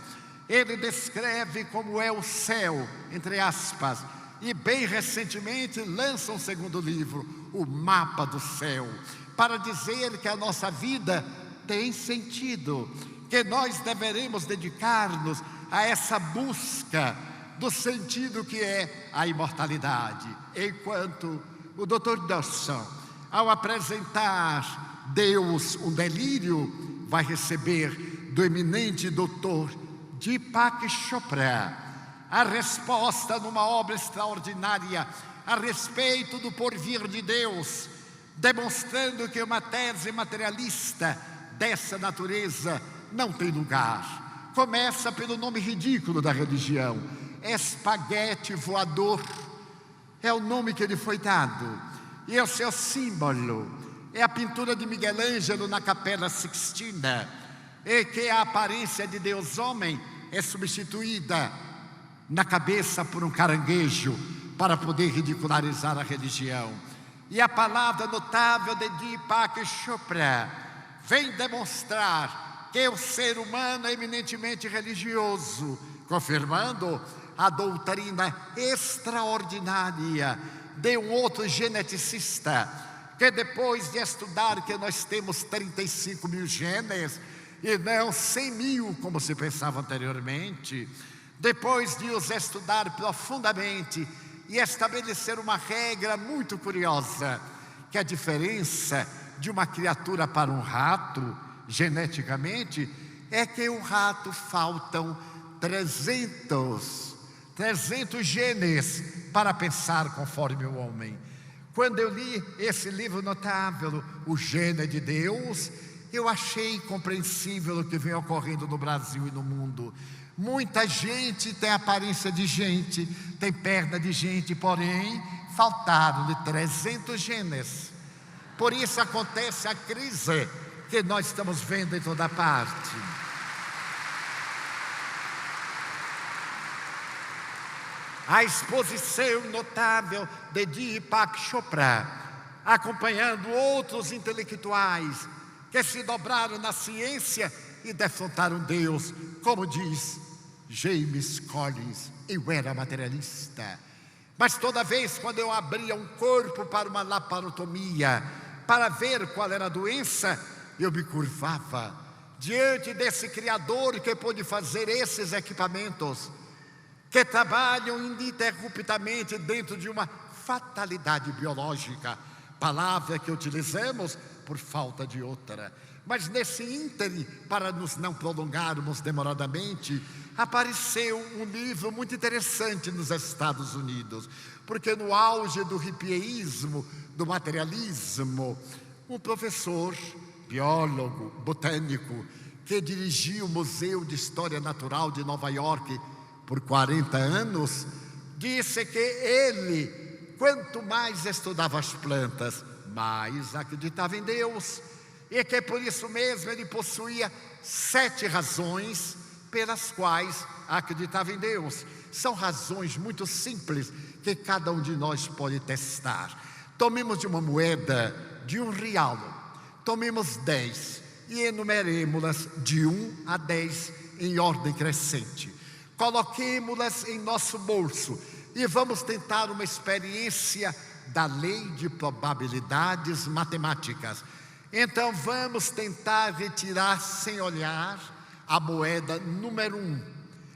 Ele descreve como é o céu, entre aspas, e bem recentemente lança um segundo livro, O Mapa do Céu, para dizer que a nossa vida tem sentido, que nós deveremos dedicar-nos a essa busca do sentido que é a imortalidade. Enquanto o Dr. Dawson, ao apresentar Deus, um delírio, vai receber do eminente doutor Deepak Chopra a resposta numa obra extraordinária a respeito do porvir de Deus, demonstrando que uma tese materialista dessa natureza não tem lugar. Começa pelo nome ridículo da religião, espaguete voador, é o nome que lhe foi dado, e é o seu símbolo, é a pintura de Miguel Ângelo na Capela Sixtina, e que a aparência de Deus homem é substituída na cabeça por um caranguejo para poder ridicularizar a religião. E a palavra notável de Deepak Chopra vem demonstrar que o ser humano é eminentemente religioso, confirmando a doutrina extraordinária de um outro geneticista, que depois de estudar que nós temos 35 mil genes, e não 100 mil, como se pensava anteriormente, depois de os estudar profundamente e estabelecer uma regra muito curiosa, que a diferença de uma criatura para um rato, geneticamente, é que o rato faltam 300 genes para pensar conforme o homem. Quando eu li esse livro notável, O Gene de Deus, eu achei incompreensível o que vem ocorrendo no Brasil e no mundo. Muita gente tem aparência de gente, tem perna de gente, porém faltaram-lhe 300 genes. Por isso acontece a crise que nós estamos vendo em toda parte. A exposição notável de Deepak Chopra, acompanhando outros intelectuais que se dobraram na ciência e defrontaram Deus, como diz James Collins, eu era materialista. Mas toda vez quando eu abria um corpo para uma laparotomia, para ver qual era a doença, eu me curvava diante desse Criador que pôde fazer esses equipamentos, que trabalham ininterruptamente dentro de uma fatalidade biológica, palavra que utilizamos por falta de outra. Mas nesse ínterim, para nos não prolongarmos demoradamente, apareceu um livro muito interessante nos Estados Unidos, porque no auge do hippieísmo, do materialismo, um professor, biólogo, botânico, que dirigiu o Museu de História Natural de Nova York por 40 anos, disse que ele, quanto mais estudava as plantas, mais acreditava em Deus, e que por isso mesmo ele possuía 7 razões pelas quais acreditava em Deus. São razões muito simples que cada um de nós pode testar. Tomemos de uma moeda de R$1, tomemos 10 e enumeremos-las de 1 a 10 em ordem crescente. Coloquemo-las em nosso bolso e vamos tentar uma experiência da lei de probabilidades matemáticas. Então vamos tentar retirar sem olhar a moeda número 1.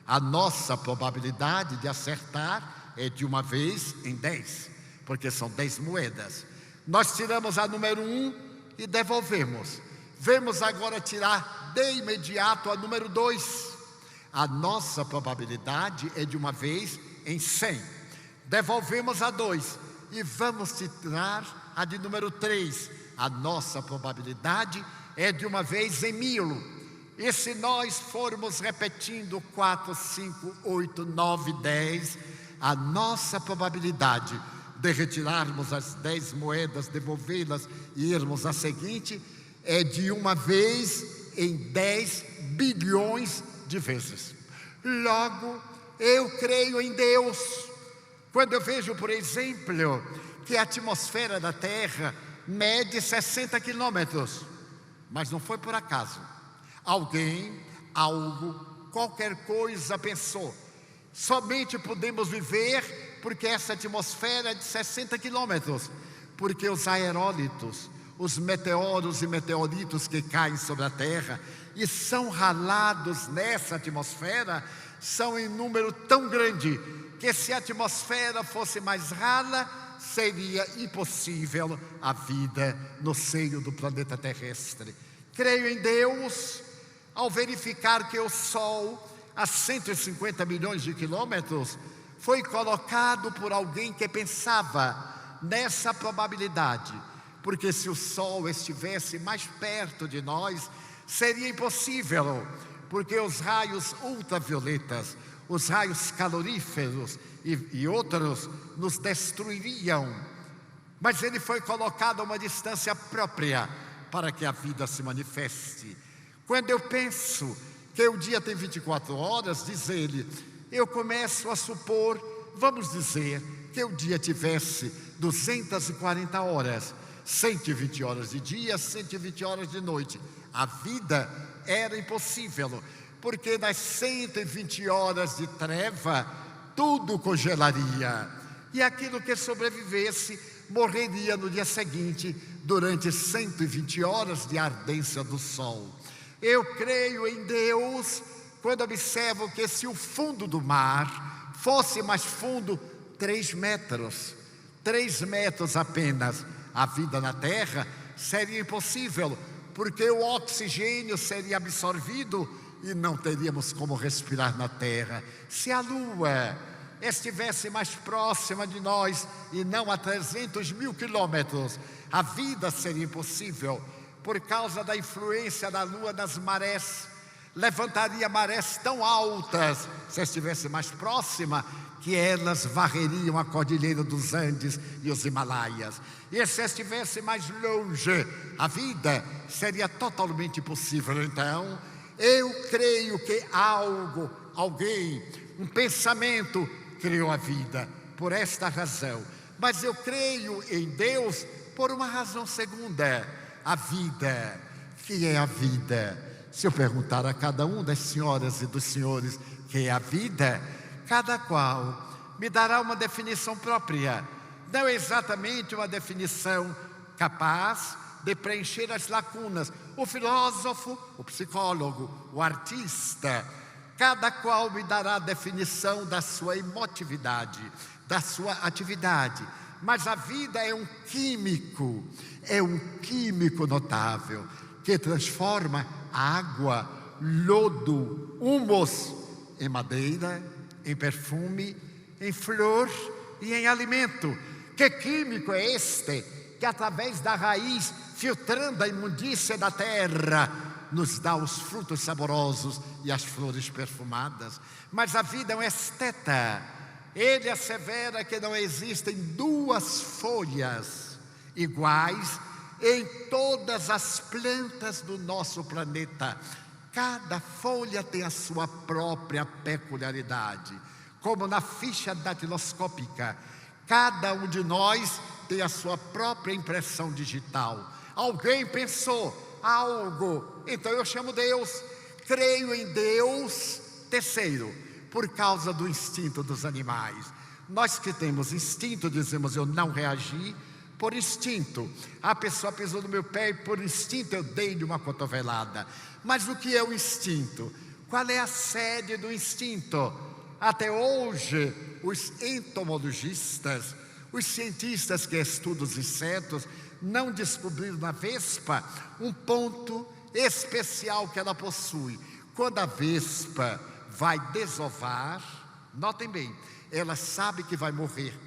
A nossa probabilidade de acertar é de uma vez em 10, porque são 10 moedas. Nós tiramos a número 1 e devolvemos. Vamos agora tirar de imediato a número 2. A nossa probabilidade é de uma vez em 100. Devolvemos a 2 e vamos tirar a de número 3. A nossa probabilidade é de uma vez em 1000. E se nós formos repetindo 4, 5, 8, 9, 10, a nossa probabilidade de retirarmos as 10 moedas, devolvê-las e irmos à seguinte, é de uma vez em 10 bilhões de vezes. Logo, eu creio em Deus. Quando eu vejo, por exemplo, que a atmosfera da Terra mede 60 quilômetros, mas não foi por acaso. Alguém, algo, qualquer coisa pensou. Somente podemos viver porque essa atmosfera é de 60 quilômetros, porque os aerólitos, os meteoros e meteoritos que caem sobre a Terra e são ralados nessa atmosfera, são em número tão grande que se a atmosfera fosse mais rala, seria impossível a vida no seio do planeta terrestre. Creio em Deus ao verificar que o Sol, a 150 milhões de quilômetros, foi colocado por alguém que pensava nessa probabilidade, porque se o Sol estivesse mais perto de nós, seria impossível, porque os raios ultravioletas, os raios caloríferos e outros nos destruiriam. Mas ele foi colocado a uma distância própria para que a vida se manifeste. Quando eu penso que o dia tem 24 horas, diz ele, eu começo a supor, vamos dizer, que o dia tivesse 240 horas, 120 horas de dia, 120 horas de noite. A vida era impossível, porque nas 120 horas de treva, tudo congelaria. E aquilo que sobrevivesse, morreria no dia seguinte, durante 120 horas de ardência do sol. Eu creio em Deus quando observo que se o fundo do mar fosse mais fundo, 3 metros, 3 metros apenas, a vida na Terra seria impossível, porque o oxigênio seria absorvido e não teríamos como respirar na Terra. Se a Lua estivesse mais próxima de nós e não a 300 mil quilômetros, a vida seria impossível, por causa da influência da Lua nas marés. Levantaria marés tão altas, se estivesse mais próxima, que elas varreriam a Cordilheira dos Andes e os Himalaias. E se estivesse mais longe, a vida seria totalmente impossível. Então, eu creio que algo, alguém, um pensamento criou a vida, por esta razão. Mas eu creio em Deus por uma razão segunda, a vida. Que é a vida? Se eu perguntar a cada um das senhoras e dos senhores que é a vida, cada qual me dará uma definição própria. Não é exatamente uma definição capaz de preencher as lacunas. O filósofo, o psicólogo, o artista, cada qual me dará a definição da sua emotividade, da sua atividade. Mas a vida é um químico notável, que transforma água, lodo, humus em madeira, em perfume, em flor e em alimento. Que químico é este que através da raiz, filtrando a imundícia da terra, nos dá os frutos saborosos e as flores perfumadas? Mas a vida é um esteta. Ele assevera que não existem 2 folhas iguais em todas as plantas do nosso planeta. Cada folha tem a sua própria peculiaridade. Como na ficha datiloscópica, cada um de nós tem a sua própria impressão digital. Alguém pensou algo, então eu chamo Deus. Creio em Deus. Terceiro, por causa do instinto dos animais. Nós que temos instinto, dizemos eu não reagi por instinto. A pessoa pisou no meu pé e por instinto eu dei-lhe uma cotovelada. Mas o que é o instinto? Qual é a sede do instinto? Até hoje, os entomologistas, os cientistas que estudam os insetos, não descobriram na vespa um ponto especial que ela possui. Quando a vespa vai desovar, notem bem, ela sabe que vai morrer.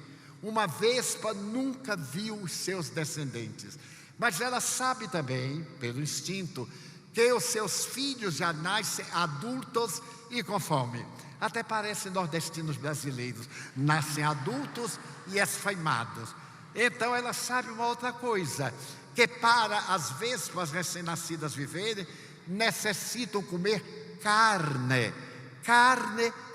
Uma vespa nunca viu os seus descendentes, mas ela sabe também, pelo instinto, que os seus filhos já nascem adultos e com fome. Até parecem nordestinos brasileiros, nascem adultos e esfaimados. Então ela sabe uma outra coisa, que para as vespas recém-nascidas viverem, necessitam comer carne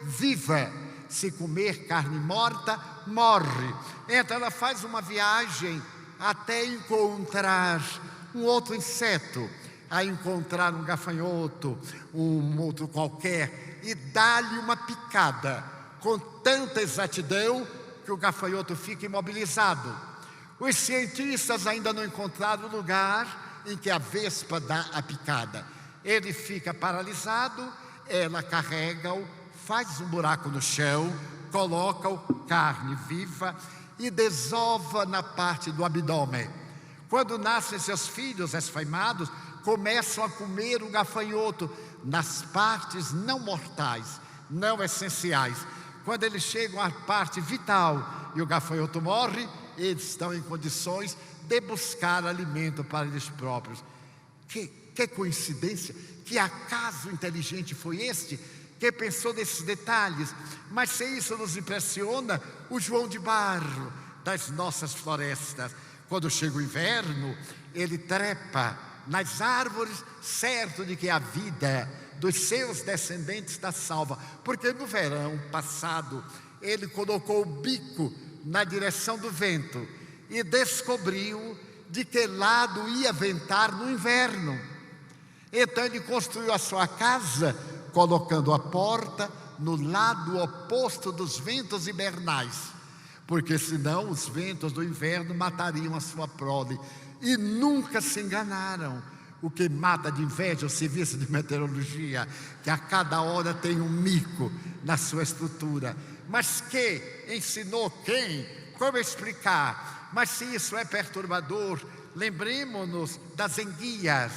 viva. Se comer carne morta, morre. Então ela faz uma viagem até encontrar um outro inseto, a encontrar um gafanhoto, um outro qualquer, e dá-lhe uma picada com tanta exatidão que o gafanhoto fica imobilizado. Os cientistas ainda não encontraram o lugar em que a vespa dá a picada. Ele fica paralisado, ela carrega-o, faz um buraco no chão, coloca-o, carne viva, e desova na parte do abdômen. Quando nascem seus filhos esfaimados, começam a comer o gafanhoto nas partes não mortais, não essenciais. Quando eles chegam à parte vital e o gafanhoto morre, eles estão em condições de buscar alimento para eles próprios. Que coincidência, que acaso inteligente foi este que pensou nesses detalhes. Mas se isso nos impressiona, o João de Barro das nossas florestas, quando chega o inverno, ele trepa nas árvores, certo de que a vida dos seus descendentes está salva. Porque no verão passado, ele colocou o bico na direção do vento e descobriu de que lado ia ventar no inverno. Então ele construiu a sua casa, colocando a porta no lado oposto dos ventos hibernais, porque senão os ventos do inverno matariam a sua prole. E nunca se enganaram. O que mata de inveja é o serviço de meteorologia, que a cada hora tem um mico na sua estrutura. Mas que ensinou quem? Como explicar? Mas se isso é perturbador, lembremos-nos das enguias.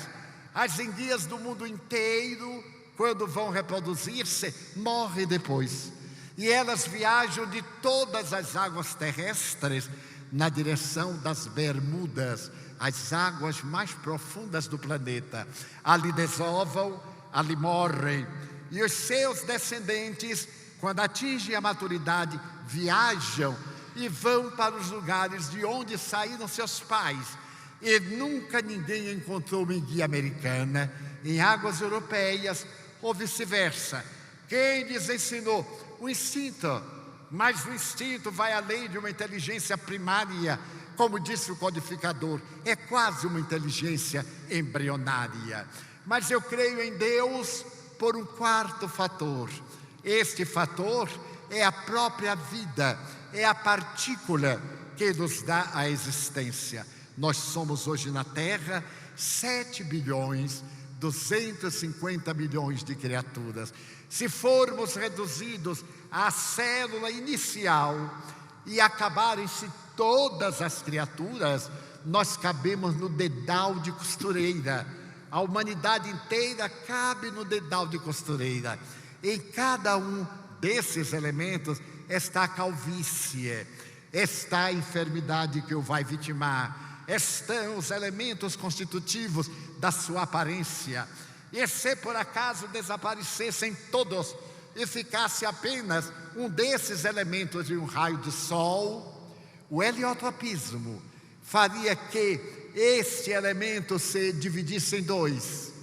As enguias do mundo inteiro, quando vão reproduzir-se, morrem depois. E elas viajam de todas as águas terrestres na direção das Bermudas, as águas mais profundas do planeta. Ali desovam, ali morrem. E os seus descendentes, quando atingem a maturidade, viajam e vão para os lugares de onde saíram seus pais. E nunca ninguém encontrou uma enguia americana em águas europeias ou vice-versa. Quem lhes ensinou? O instinto. Mas o instinto vai além de uma inteligência primária, como disse o codificador, é quase uma inteligência embrionária. Mas eu creio em Deus por um quarto fator. Este fator é a própria vida, é a partícula que nos dá a existência. Nós somos hoje na Terra 7,250 bilhões de criaturas. Se formos reduzidos à célula inicial e acabarem-se todas as criaturas, nós cabemos no dedal de costureira. A humanidade inteira cabe no dedal de costureira. Em cada um desses elementos está a calvície, está a enfermidade que o vai vitimar, estão os elementos constitutivos da sua aparência. E se por acaso desaparecessem todos e ficasse apenas um desses elementos de um raio de sol, o heliotropismo faria que este elemento se dividisse em dois,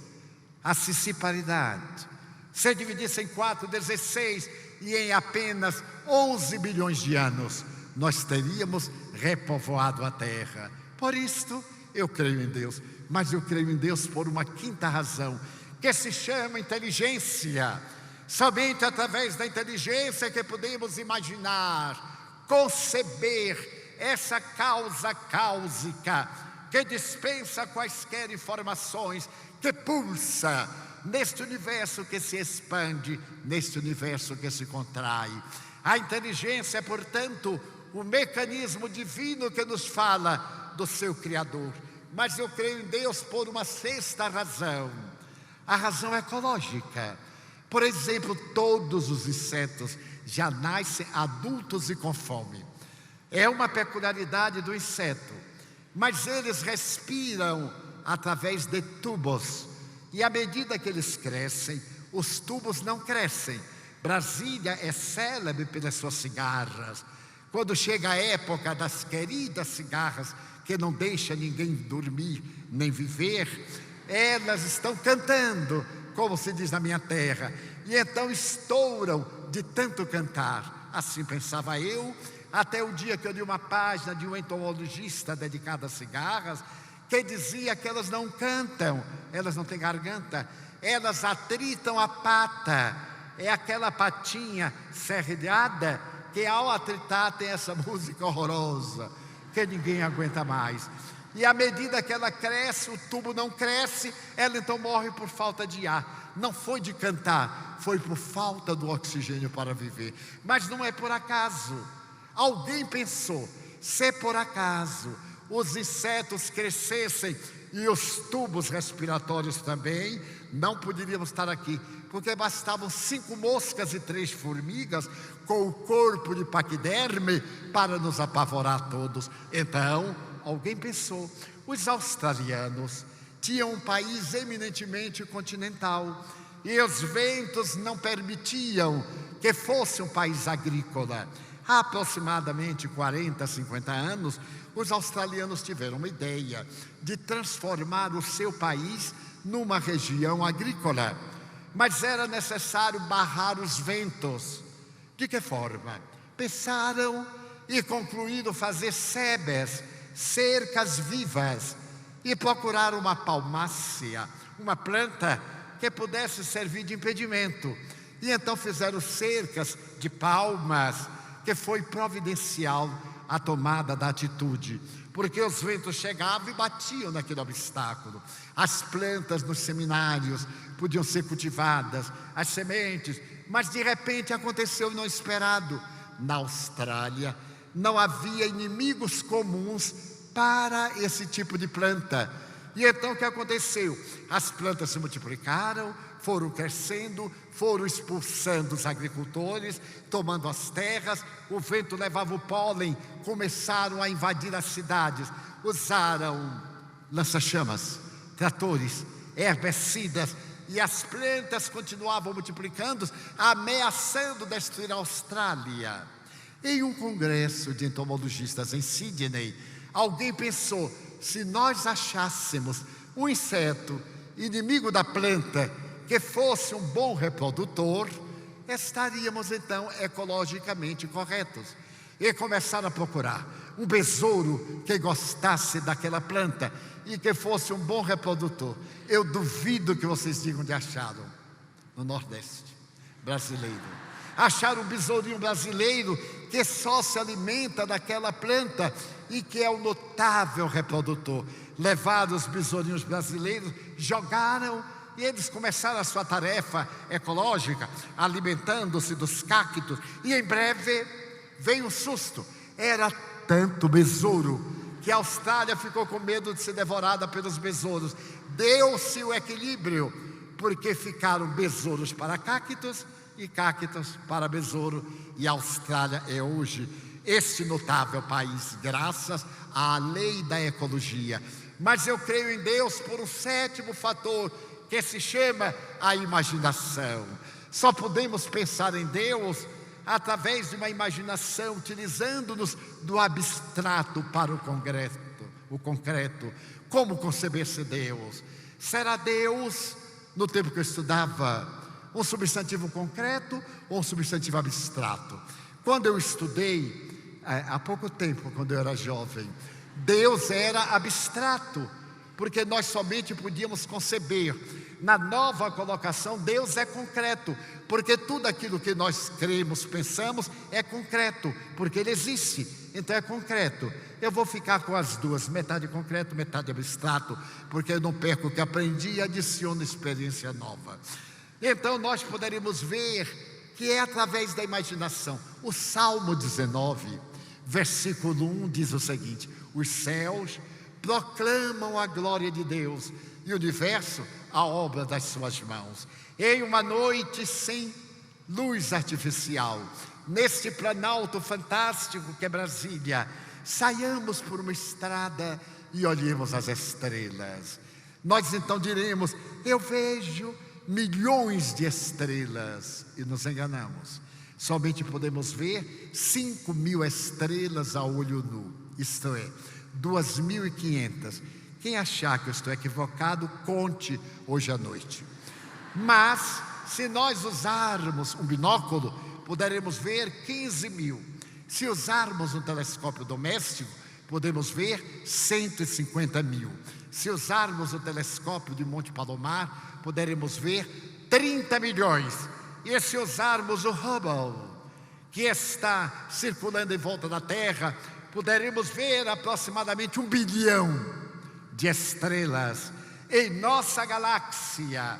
a cisciparidade, se dividisse em 4, 16, e em apenas 11 bilhões de anos nós teríamos repovoado a Terra. Por isto eu creio em Deus, mas eu creio em Deus por uma quinta razão, que se chama inteligência. Somente através da inteligência que podemos imaginar, conceber essa causa cáusica que dispensa quaisquer informações, que pulsa neste universo que se expande, neste universo que se contrai. A inteligência é, portanto, o mecanismo divino que nos fala do seu Criador. Mas eu creio em Deus por uma sexta razão, a razão ecológica. Por exemplo, todos os insetos já nascem adultos e com fome. É uma peculiaridade do inseto, mas eles respiram através de tubos. E à medida que eles crescem, os tubos não crescem. Brasília é célebre pelas suas cigarras. Quando chega a época das queridas cigarras, que não deixa ninguém dormir nem viver, elas estão cantando, como se diz na minha terra, e então estouram de tanto cantar. Assim pensava eu, até o dia que eu li uma página de um entomologista dedicado a cigarras, que dizia que elas não cantam, elas não têm garganta, elas atritam a pata, é aquela patinha serrilhada que ao atritar tem essa música horrorosa, que ninguém aguenta mais. E à medida que ela cresce, o tubo não cresce, ela então morre por falta de ar. Não foi de cantar, foi por falta do oxigênio para viver. Mas não é por acaso. Alguém pensou, se por acaso os insetos crescessem e os tubos respiratórios também, não poderíamos estar aqui, porque bastavam 5 moscas e 3 formigas com o corpo de paquiderme para nos apavorar todos. Então, alguém pensou, os australianos tinham um país eminentemente continental e os ventos não permitiam que fosse um país agrícola. Há aproximadamente 40, 50 anos, os australianos tiveram uma ideia de transformar o seu país numa região agrícola. Mas era necessário barrar os ventos. De que forma? Pensaram e concluíram fazer sebes, cercas vivas, e procuraram uma palmácea, uma planta que pudesse servir de impedimento. E então fizeram cercas de palmas, que foi providencial a tomada da atitude, porque os ventos chegavam e batiam naquele obstáculo. As plantas nos seminários podiam ser cultivadas, as sementes, mas de repente aconteceu o não esperado. Na Austrália não havia inimigos comuns para esse tipo de planta. E então o que aconteceu? As plantas se multiplicaram, foram crescendo, foram expulsando os agricultores, tomando as terras, o vento levava o pólen, começaram a invadir as cidades, usaram lança-chamas, tratores, herbicidas, e as plantas continuavam multiplicando, ameaçando destruir a Austrália. Em um congresso de entomologistas em Sydney, alguém pensou, se nós achássemos um inseto inimigo da planta, que fosse um bom reprodutor, estaríamos então ecologicamente corretos. E começaram a procurar um besouro que gostasse daquela planta e que fosse um bom reprodutor. Eu duvido que vocês digam onde acharam. No Nordeste brasileiro. Acharam um besourinho brasileiro que só se alimenta daquela planta e que é um notável reprodutor. Levaram os besourinhos brasileiros, jogaram, e eles começaram a sua tarefa ecológica, alimentando-se dos cactos, e em breve veio um susto. Era tanto besouro que a Austrália ficou com medo de ser devorada pelos besouros. Deu-se o equilíbrio, porque ficaram besouros para cactos e cactos para besouro, e a Austrália é hoje este notável país, graças à lei da ecologia. Mas eu creio em Deus por um 7º fator, que se chama a imaginação. Só podemos pensar em Deus através de uma imaginação, utilizando-nos do abstrato para o concreto. Como conceber-se Deus? Será Deus, no tempo que eu estudava, um substantivo concreto ou um substantivo abstrato? Quando eu estudei, há pouco tempo, quando eu era jovem, Deus era abstrato, porque nós somente podíamos conceber. Na nova colocação, Deus é concreto, porque tudo aquilo que nós cremos, pensamos, é concreto, porque Ele existe, então é concreto. Eu vou ficar com as duas, metade concreto, metade abstrato, porque eu não perco o que aprendi e adiciono experiência nova. Então nós poderemos ver que é através da imaginação. O Salmo 19, versículo 1 diz o seguinte: os céus proclamam a glória de Deus e o universo a obra das suas mãos. Em uma noite sem luz artificial, neste planalto fantástico que é Brasília, saiamos por uma estrada e olhemos as estrelas. Nós então diremos: eu vejo milhões de estrelas, e nos enganamos. Somente podemos ver 5.000 estrelas a olho nu, isto é, 2.500. Quem achar que eu estou equivocado, conte hoje à noite. Mas, se nós usarmos um binóculo, poderemos ver 15.000. Se usarmos um telescópio doméstico, podemos ver 150.000. Se usarmos o telescópio de Monte Palomar, poderemos ver 30 milhões. E se usarmos o Hubble, que está circulando em volta da Terra, poderemos ver aproximadamente 1 bilhão de estrelas em nossa galáxia,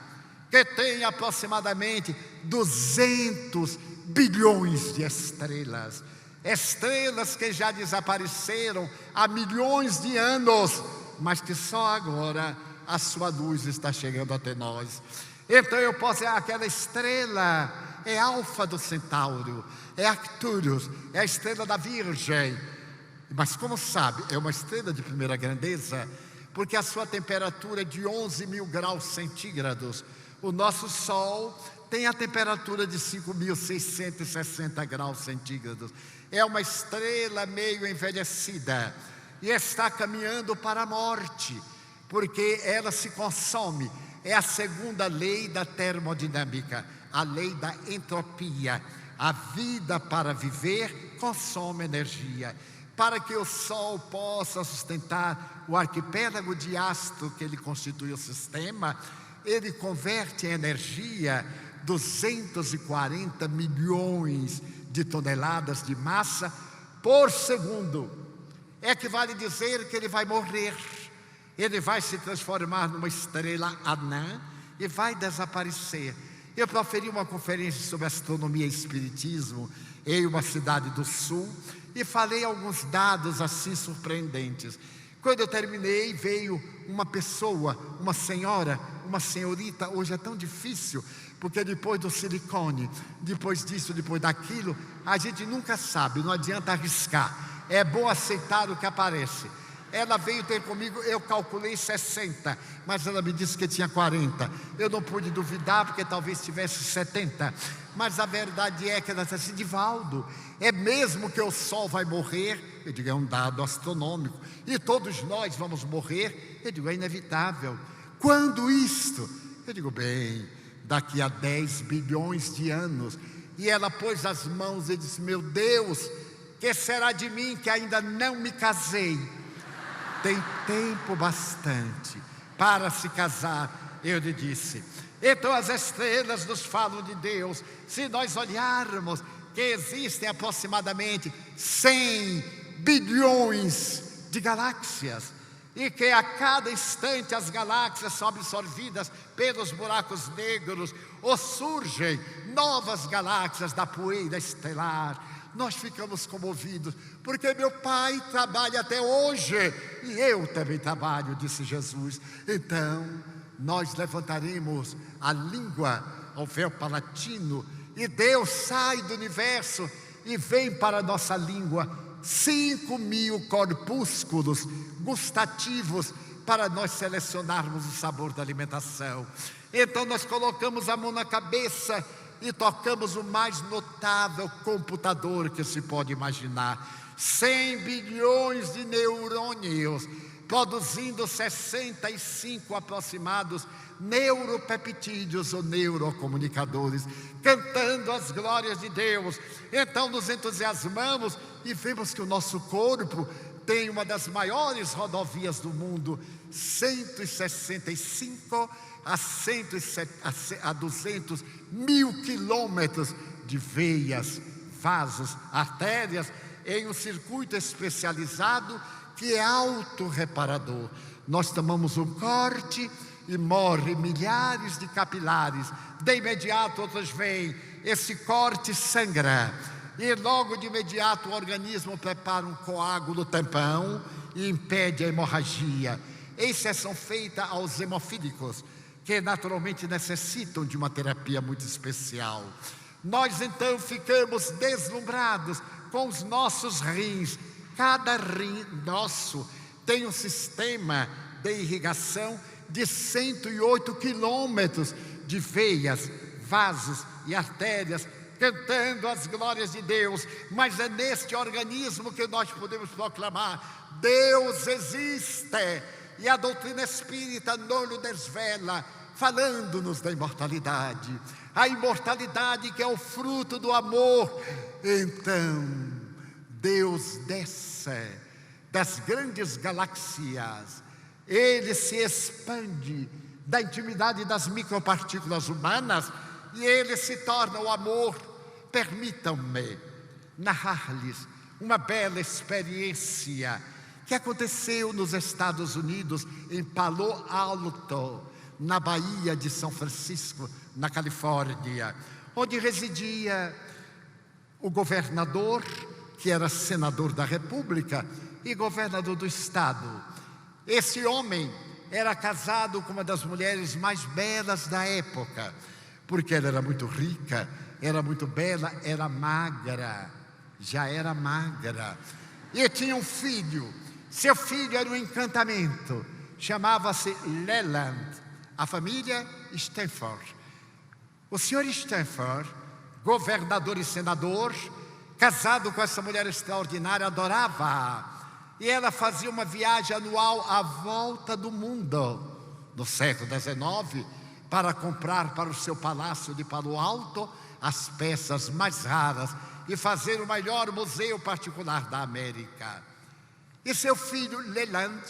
que tem aproximadamente 200 bilhões de estrelas. Estrelas que já desapareceram há milhões de anos, mas que só agora a sua luz está chegando até nós. Então eu posso dizer: aquela estrela é Alfa do Centauro, é Arcturus, é a estrela da Virgem. Mas como sabe, é uma estrela de primeira grandeza, porque a sua temperatura é de 11.000 graus centígrados. O nosso Sol tem a temperatura de 5.660 graus centígrados. É uma estrela meio envelhecida e está caminhando para a morte, porque ela se consome. É a segunda lei da termodinâmica, a lei da entropia. A vida, para viver, consome energia. Para que o Sol possa sustentar o arquipélago de astros que ele constitui o sistema, ele converte em energia 240 milhões de toneladas de massa por segundo. Equivale dizer que ele vai morrer. Ele vai se transformar numa estrela anã e vai desaparecer. Eu proferi uma conferência sobre astronomia e espiritismo em uma cidade do sul e falei alguns dados assim surpreendentes. Quando eu terminei, veio uma pessoa, uma senhora, uma senhorita. Hoje é tão difícil, porque depois do silicone, depois disso, depois daquilo, a gente nunca sabe, não adianta arriscar. É bom aceitar o que aparece. Ela veio ter comigo, eu calculei 60, mas ela me disse que tinha 40. Eu não pude duvidar, porque talvez tivesse 70. Mas a verdade é que ela disse assim: Divaldo, é mesmo que o Sol vai morrer? Eu digo: é um dado astronômico. E todos nós vamos morrer? Eu digo: é inevitável. Quando isto? Eu digo: bem, daqui a 10 bilhões de anos. E ela pôs as mãos e disse: meu Deus, que será de mim que ainda não me casei? Tem tempo bastante para se casar, eu lhe disse. Então as estrelas nos falam de Deus. Se nós olharmos que existem aproximadamente 100 bilhões de galáxias, e que a cada instante as galáxias são absorvidas pelos buracos negros, ou surgem novas galáxias da poeira estelar, nós ficamos comovidos, porque meu pai trabalha até hoje, e eu também trabalho, disse Jesus. Então, nós levantaremos a língua ao véu palatino, e Deus sai do universo e vem para a nossa língua 5.000 corpúsculos gustativos para nós selecionarmos o sabor da alimentação. Então nós colocamos a mão na cabeça e tocamos o mais notável computador que se pode imaginar. 100 bilhões de neurônios, produzindo 65 aproximados neuropeptídeos ou neurocomunicadores, cantando as glórias de Deus. Então nos entusiasmamos e vemos que o nosso corpo tem uma das maiores rodovias do mundo, 165 a 200 mil quilômetros de veias, vasos, artérias, em um circuito especializado que é autorreparador. Nós tomamos um corte e morrem milhares de capilares. De imediato outros vêm, esse corte sangra, e logo de imediato o organismo prepara um coágulo tampão e impede a hemorragia. Exceção feita aos hemofílicos, que naturalmente necessitam de uma terapia muito especial. Nós então ficamos deslumbrados com os nossos rins. Cada rim nosso tem um sistema de irrigação de 108 quilômetros de veias, vasos e artérias, cantando as glórias de Deus. Mas é neste organismo que nós podemos proclamar: Deus existe, e a doutrina espírita não o desvela, falando-nos da imortalidade. A imortalidade que é o fruto do amor. Então, Deus desce das grandes galáxias, Ele se expande da intimidade das micropartículas humanas e Ele se torna o amor. Permitam-me narrar-lhes uma bela experiência que aconteceu nos Estados Unidos, em Palo Alto, na Baía de São Francisco, na Califórnia, onde residia o governador, que era senador da República e governador do estado. Esse homem era casado com uma das mulheres mais belas da época, porque ela era muito rica, era muito bela, era magra, já era magra, e tinha um filho. Seu filho era um encantamento, chamava-se Leland, a família Stanford. O senhor Stanford, governador e senador, casado com essa mulher extraordinária, adorava-a. E ela fazia uma viagem anual à volta do mundo, no século XIX, para comprar para o seu palácio de Palo Alto as peças mais raras e fazer o maior museu particular da América. E seu filho Leland,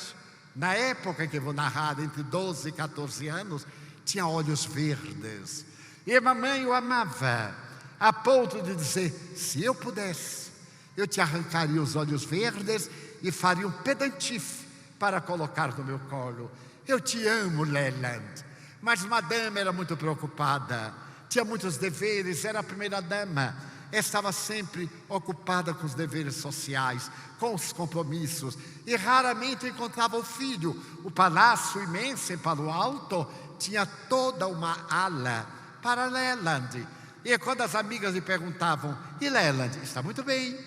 na época que vou narrar, entre 12 e 14 anos, tinha olhos verdes. E a mamãe o amava, a ponto de dizer: se eu pudesse, eu te arrancaria os olhos verdes e faria um pendentif para colocar no meu colo. Eu te amo, Leland. Mas madame era muito preocupada, tinha muitos deveres, era a primeira dama, estava sempre ocupada com os deveres sociais, com os compromissos, e raramente encontrava o filho. O palácio imenso em Palo Alto tinha toda uma ala para Leland. E quando as amigas lhe perguntavam: e Leland? Está muito bem.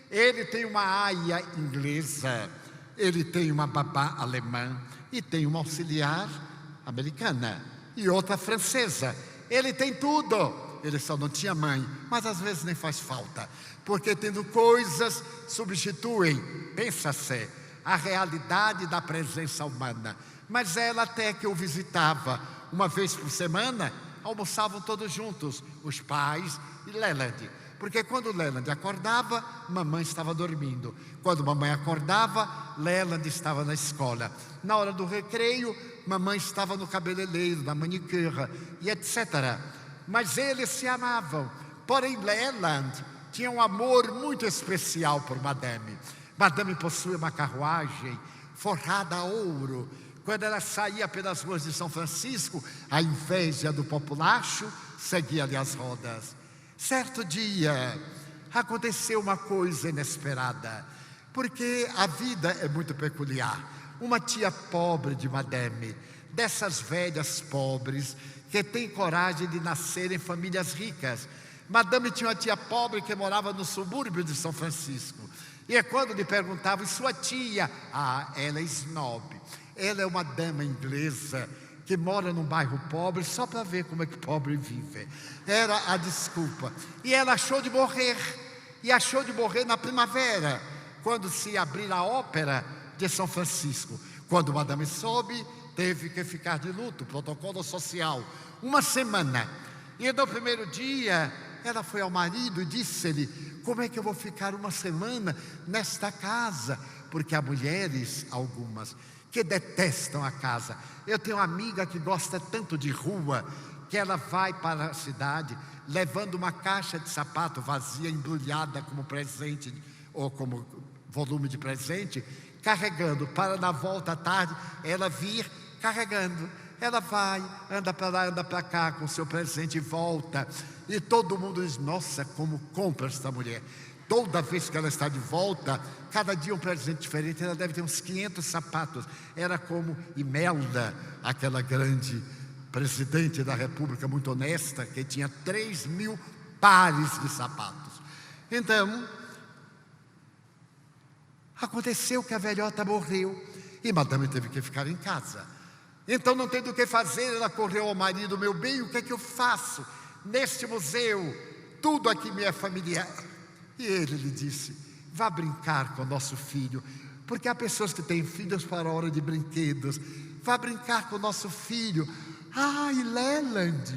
Ele tem uma aia inglesa, ele tem uma babá alemã e tem uma auxiliar americana e outra francesa. Ele tem tudo. Ele só não tinha mãe, mas às vezes nem faz falta, porque tendo coisas substituem, pensa-se, a realidade da presença humana. Mas ela até que o visitava uma vez por semana, almoçavam todos juntos, os pais e Leland. Porque quando Leland acordava, mamãe estava dormindo. Quando mamãe acordava, Leland estava na escola. Na hora do recreio, mamãe estava no cabeleireiro, na manicure e etc. Mas eles se amavam. Porém, Leland tinha um amor muito especial por madame. Madame possuía uma carruagem forrada a ouro. Quando ela saía pelas ruas de São Francisco, a inveja do populacho seguia-lhe as rodas. Certo dia, aconteceu uma coisa inesperada, porque a vida é muito peculiar. Uma tia pobre de madame, dessas velhas pobres, que tem coragem de nascer em famílias ricas. Madame tinha uma tia pobre que morava no subúrbio de São Francisco. E quando lhe perguntavam: e sua tia? Ah, ela é snob. Ela é uma dama inglesa que mora num bairro pobre só para ver como é que pobre vive. Era a desculpa. E ela achou de morrer. E achou de morrer na primavera, quando se abriu a ópera de São Francisco. Quando madame soube, teve que ficar de luto, protocolo social, uma semana. E no primeiro dia, ela foi ao marido e disse-lhe: como é que eu vou ficar uma semana nesta casa? Porque há mulheres, algumas, que detestam a casa. Eu tenho uma amiga que gosta tanto de rua, que ela vai para a cidade, levando uma caixa de sapato vazia, embrulhada como presente, ou como volume de presente, carregando, para na volta à tarde, ela vir carregando. Ela vai, anda para lá, anda para cá com o seu presente e volta. E todo mundo diz: nossa, como compra esta mulher. Toda vez que ela está de volta, cada dia um presente diferente. Ela deve ter uns 500 sapatos. Era como Imelda, aquela grande presidente da República, muito honesta, que tinha 3.000 pares de sapatos. Então, aconteceu que a velhota morreu e madame teve que ficar em casa. Então, não tendo o que fazer, ela correu ao marido: meu bem, o que é que eu faço neste museu? Tudo aqui me é familiar. E ele lhe disse: vá brincar com o nosso filho, porque há pessoas que têm filhos para a hora de brinquedos. Vá brincar com o nosso filho. Ai, Leland!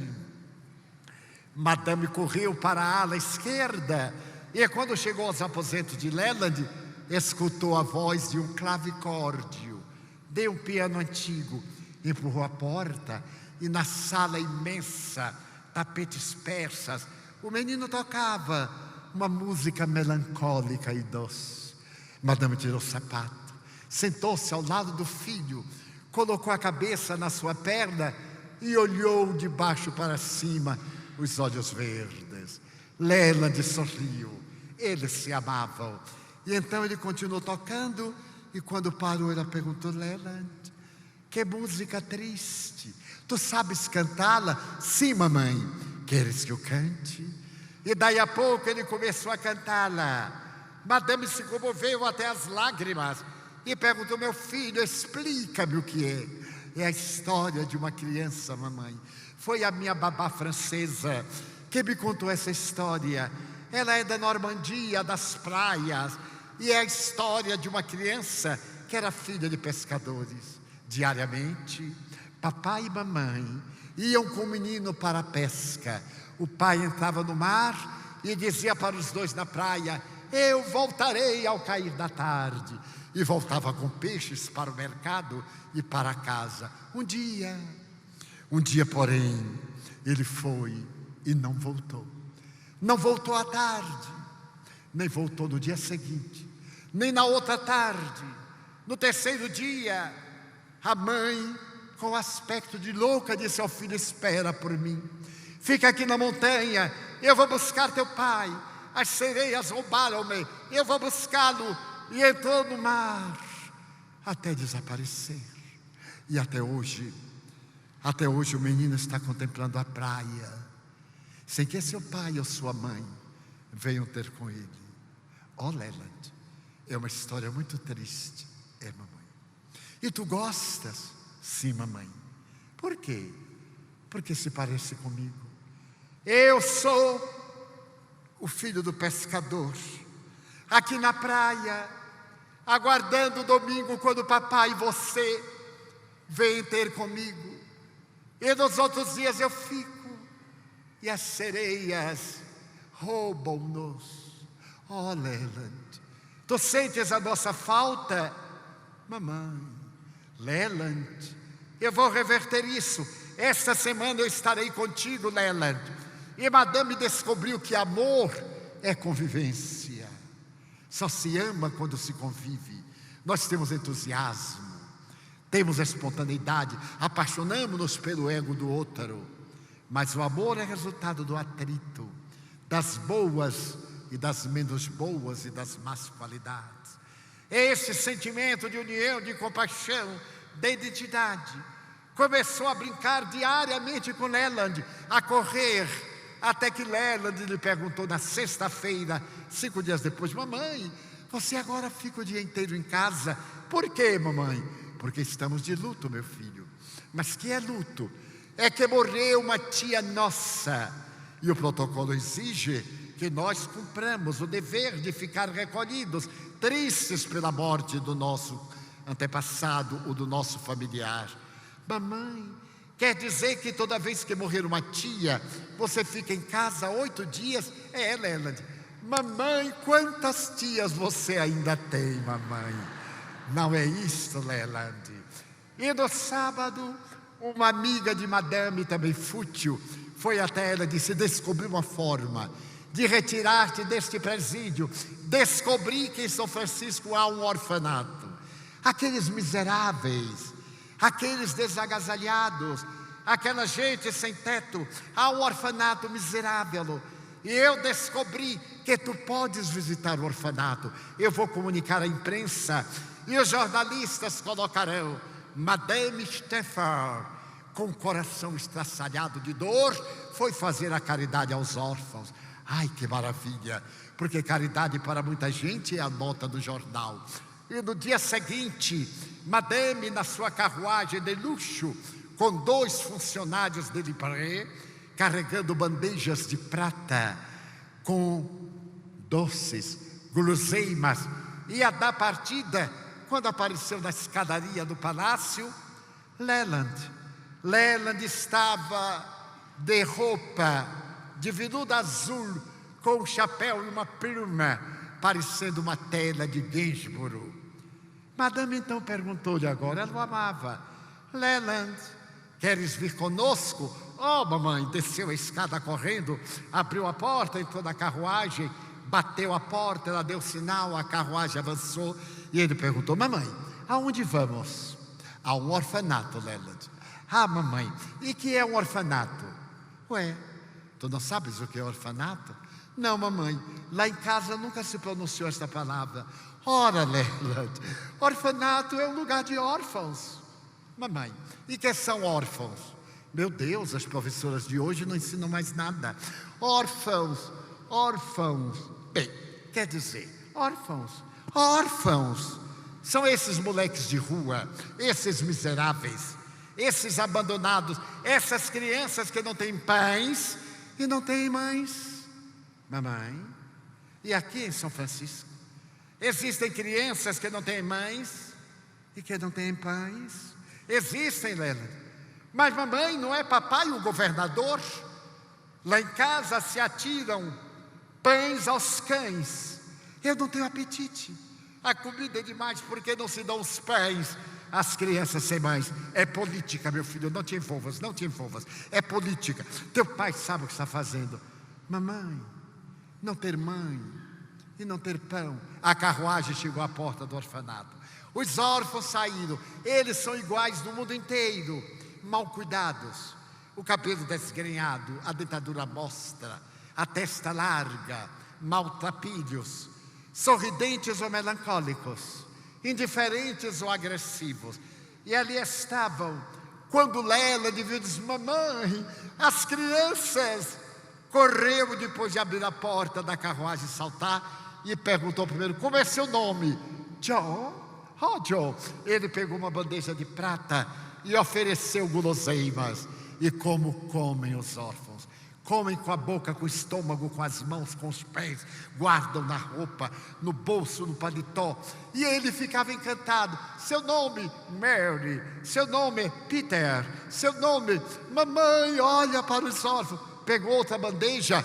Madame correu para a ala esquerda, e quando chegou aos aposentos de Leland, escutou a voz de um clavicórdio, de um piano antigo. Empurrou a porta, e na sala imensa, tapetes persas, o menino tocava uma música melancólica e doce. Madame tirou o sapato, sentou-se ao lado do filho, colocou a cabeça na sua perna e olhou de baixo para cima, os olhos verdes. Leland sorriu, eles se amavam. E então ele continuou tocando, e quando parou, ela perguntou: Leland, que música triste, tu sabes cantá-la? Sim, mamãe. Queres que eu cante? E daí a pouco ele começou a cantá-la. Madame se comoveu até as lágrimas e perguntou: meu filho, explica-me o que é. É a história de uma criança, mamãe. Foi a minha babá francesa que me contou essa história. Ela é da Normandia, das praias, e é a história de uma criança que era filha de pescadores. Diariamente, papai e mamãe iam com o menino para a pesca. O pai entrava no mar e dizia para os dois na praia: eu voltarei ao cair da tarde. E voltava com peixes para o mercado e para casa. Um dia, porém, ele foi e não voltou. Não voltou à tarde, nem voltou no dia seguinte, nem na outra tarde. No terceiro dia, a mãe, com aspecto de louca, disse ao filho: espera por mim, fica aqui na montanha, eu vou buscar teu pai. As sereias roubaram-me, eu vou buscá-lo. E entrou no mar, até desaparecer. E até hoje o menino está contemplando a praia, sem que seu pai ou sua mãe venham ter com ele. Oh, Leland, é uma história muito triste. É, mamãe. E tu gostas? Sim, mamãe. Por quê? Porque se parece comigo. Eu sou o filho do pescador, aqui na praia, aguardando o domingo, quando o papai e você vêm ter comigo. E nos outros dias eu fico, e as sereias roubam-nos. Oh, Leland, tu sentes a nossa falta? Mamãe, Leland, eu vou reverter isso. Esta semana eu estarei contigo, Leland. E Madame descobriu que amor é convivência. Só se ama quando se convive. Nós temos entusiasmo, temos espontaneidade, apaixonamos-nos pelo ego do outro. Mas o amor é resultado do atrito, das boas e das menos boas e das más qualidades. Esse sentimento de união, de compaixão, de identidade, começou a brincar diariamente com Leland, a correr, até que Leland lhe perguntou na sexta-feira, 5 dias depois: mamãe, você agora fica o dia inteiro em casa. Por quê, mamãe? Porque estamos de luto, meu filho. Mas que é luto? É que morreu uma tia nossa, e o protocolo exige que nós cumpramos o dever de ficar recolhidos, tristes pela morte do nosso antepassado ou do nosso familiar. Mamãe, quer dizer que toda vez que morrer uma tia, você fica em casa 8 dias? É, Leland. Mamãe, quantas tias você ainda tem, mamãe? Não é isso, Leland. E no sábado, uma amiga de Madame, também fútil, foi até ela e disse: descobri uma forma de retirar-te deste presídio. Descobri que em São Francisco há um orfanato. Aqueles miseráveis, aqueles desagasalhados, aquela gente sem teto, há um orfanato miserável. E eu descobri que tu podes visitar o orfanato. Eu vou comunicar à imprensa e os jornalistas colocarão: Madame Stephan, com o coração estraçalhado de dor, foi fazer a caridade aos órfãos. Ai, que maravilha, porque caridade para muita gente é a nota do jornal, E no dia seguinte, Madame, na sua carruagem de luxo, com 2 funcionários de livrée, carregando bandejas de prata com doces, guloseimas, ia dar partida, quando apareceu na escadaria do palácio, Leland. Leland estava de roupa de veludo azul, com um chapéu e uma pluma, parecendo uma tela de Gainsborough. Madame então perguntou-lhe agora, ela o amava: Leland, queres vir conosco? Oh, mamãe, desceu a escada correndo, abriu a porta, entrou na carruagem, bateu a porta, ela deu sinal, a carruagem avançou, e ele perguntou: mamãe, aonde vamos? A um orfanato, Leland. Ah, mamãe, e que é um orfanato? Ué, tu não sabes o que é orfanato? Não, mamãe, lá em casa nunca se pronunciou esta palavra. Ora, Leland, orfanato é um lugar de órfãos. Mamãe, e que são órfãos? Meu Deus, as professoras de hoje não ensinam mais nada. Órfãos, órfãos. Bem, quer dizer, órfãos. Órfãos são esses moleques de rua, esses miseráveis, esses abandonados, essas crianças que não têm pais e não têm mães. Mamãe, e aqui em São Francisco, existem crianças que não têm mães e que não têm pais. Existem, Leland. Mas mamãe, não é papai o governador? Lá em casa se atiram pães aos cães. Eu não tenho apetite. A comida é demais, porque não se dão os pães às crianças sem mães? É política, meu filho, não te envolvas, não te envolvas. É política. Teu pai sabe o que está fazendo. Mamãe, não ter mãe e não ter pão. A carruagem chegou à porta do orfanato. Os órfãos saíram. Eles são iguais no mundo inteiro, mal cuidados, o cabelo desgrenhado, a dentadura à mostra, a testa larga, maltrapilhos, sorridentes ou melancólicos, indiferentes ou agressivos. E ali estavam, quando Lela viu, disse: mamãe, as crianças. Correu depois de abrir a porta da carruagem, saltar, e perguntou primeiro: como é seu nome? John? Oh, John. Ele pegou uma bandeja de prata e ofereceu guloseimas. E como comem os órfãos? Comem com a boca, com o estômago, com as mãos, com os pés, guardam na roupa, no bolso, no paletó. E ele ficava encantado. Seu nome? Mary. Seu nome? Peter. Seu nome? Mamãe, olha para os órfãos. Pegou outra bandeja.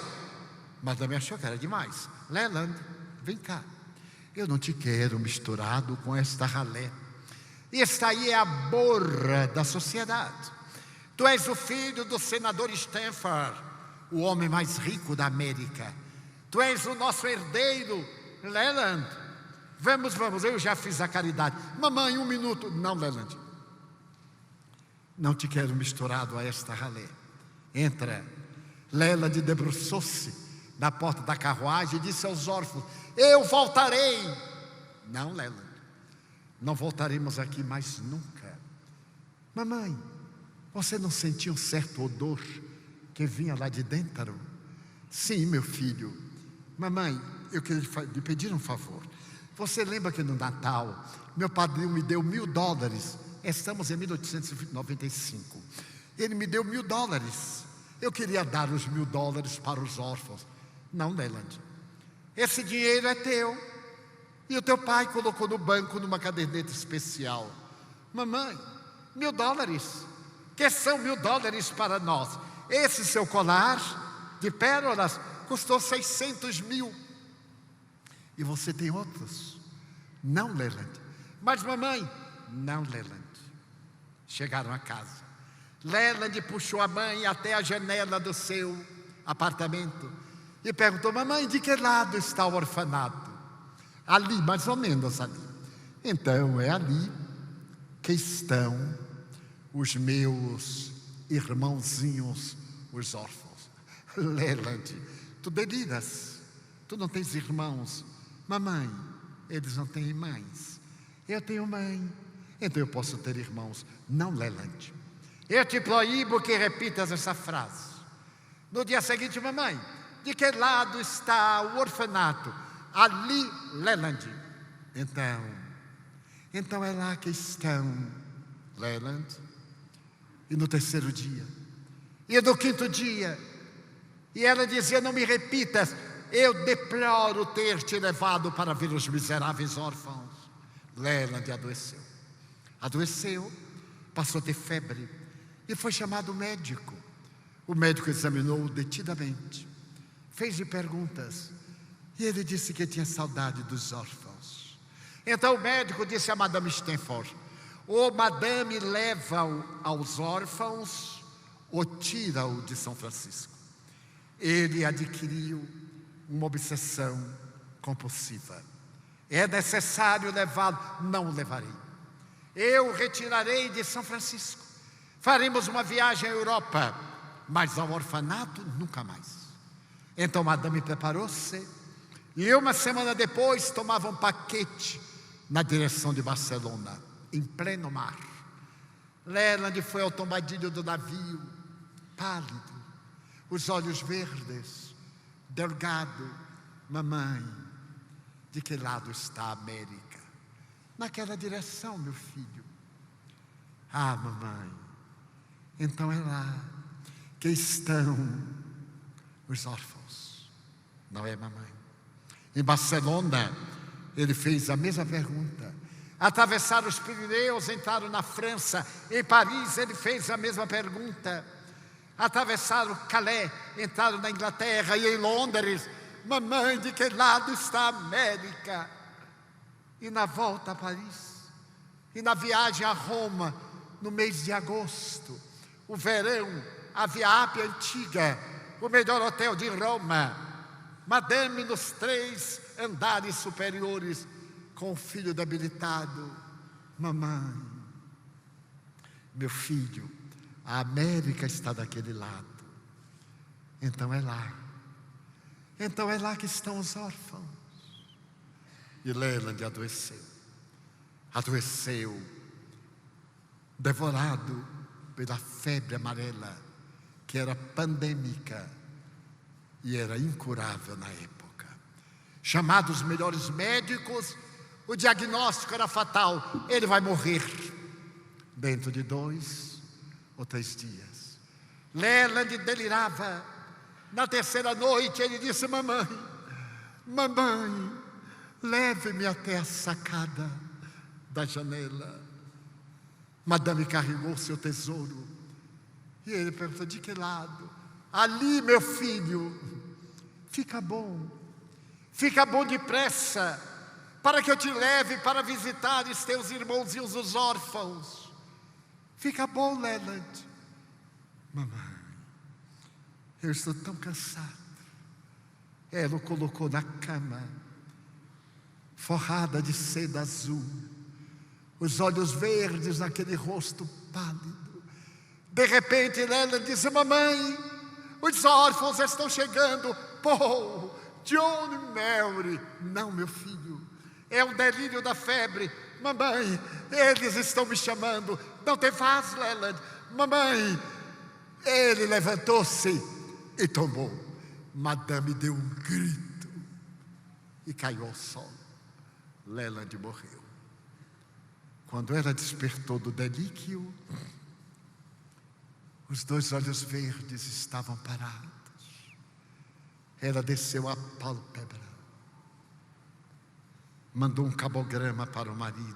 Madame achou que era demais. Leland, vem cá. Eu não te quero misturado com esta ralé. Esta aí é a borra da sociedade. Tu és o filho do senador Stanford, o homem mais rico da América. Tu és o nosso herdeiro, Leland. Vamos, eu já fiz a caridade. Mamãe, 1 minuto. Não, Leland. Não te quero misturado a esta ralé. Entra. Leland debruçou-se na porta da carruagem e disse aos órfãos: eu voltarei. Não, Leland, não voltaremos aqui mais nunca. Mamãe, você não sentiu um certo odor que vinha lá de dentro? Sim, meu filho. Mamãe, eu queria lhe pedir um favor. Você lembra que no Natal meu padrinho me deu $1.000? Estamos em 1895. Ele me deu $1.000. Eu queria dar os $1.000 para os órfãos. Não, Leland, esse dinheiro é teu. E o teu pai colocou no banco numa caderneta especial. Mamãe, $1.000. Que são $1.000 para nós? Esse seu colar de pérolas custou 600 mil. E você tem outros? Não, Leland. Mas mamãe? Não, Leland. Chegaram a casa. Leland puxou a mãe até a janela do seu apartamento e perguntou: mamãe, de que lado está o orfanato? Ali, mais ou menos ali. Então é ali que estão os meus irmãozinhos, os órfãos. Leland, tu deliras, tu não tens irmãos. Mamãe, eles não têm mães. Eu tenho mãe, então eu posso ter irmãos. Não, Leland, eu te proíbo que repitas essa frase. No dia seguinte: mamãe, de que lado está o orfanato? Ali, Leland. Então, Então é lá que estão Leland. E no terceiro dia, e no quinto dia, e ela dizia: não me repitas, eu deploro ter te levado para ver os miseráveis órfãos. Leland adoeceu. Adoeceu, passou a ter febre e foi chamado médico. O médico examinou-o detidamente, fez-lhe perguntas e ele disse que tinha saudade dos órfãos. Então o médico disse a Madame Stanford: ou Madame leva-o aos órfãos ou tira-o de São Francisco. Ele adquiriu uma obsessão compulsiva. É necessário levá-lo. Não o levarei. Eu o retirarei de São Francisco. Faremos uma viagem à Europa, mas ao orfanato nunca mais. Então Madame preparou-se e uma semana depois tomava um paquete na direção de Barcelona, em pleno mar. Leland foi ao tombadilho do navio, pálido, os olhos verdes, delgado. Mamãe, de que lado está a América? Naquela direção, meu filho. Ah, mamãe, então é lá que estão os órfãos. Não é, mamãe? Em Barcelona, ele fez a mesma pergunta. Atravessaram os Pirineus, entraram na França. Em Paris, ele fez a mesma pergunta. Atravessaram Calais, entraram na Inglaterra. E em Londres: mamãe, de que lado está a América? E na volta a Paris, e na viagem a Roma, no mês de agosto, o verão, a Via Ápia Antiga, o melhor hotel de Roma, Madame nos 3 andares superiores, com o filho debilitado. Mamãe, meu filho, a América está daquele lado. Então é lá. Então é lá que estão os órfãos. E Leland adoeceu. Adoeceu, devorado pela febre amarela, que era pandêmica e era incurável na época. Chamados os melhores médicos, o diagnóstico era fatal: ele vai morrer dentro de 2 ou 3 dias. Leland delirava. Na terceira noite ele disse: mamãe, mamãe, leve-me até a sacada da janela. Madame carregou seu tesouro e ele perguntou: de que lado? Ali, meu filho. Fica bom depressa, para que eu te leve para visitar os teus irmãozinhos os órfãos. Fica bom, Leland. Mamãe, eu estou tão cansado. Ela o colocou na cama, forrada de seda azul, os olhos verdes naquele rosto pálido. De repente, Leland disse: mamãe, os órfãos estão chegando. Paul, John e Mary. Não, meu filho, é o delírio da febre. Mamãe, eles estão me chamando. Não te faz, Leland. Mamãe. Ele levantou-se e tomou. Madame deu um grito e caiu ao solo. Leland morreu. Quando ela despertou do delíquio, os 2 olhos verdes estavam parados. Ela desceu a pálpebra, mandou um cabograma para o marido,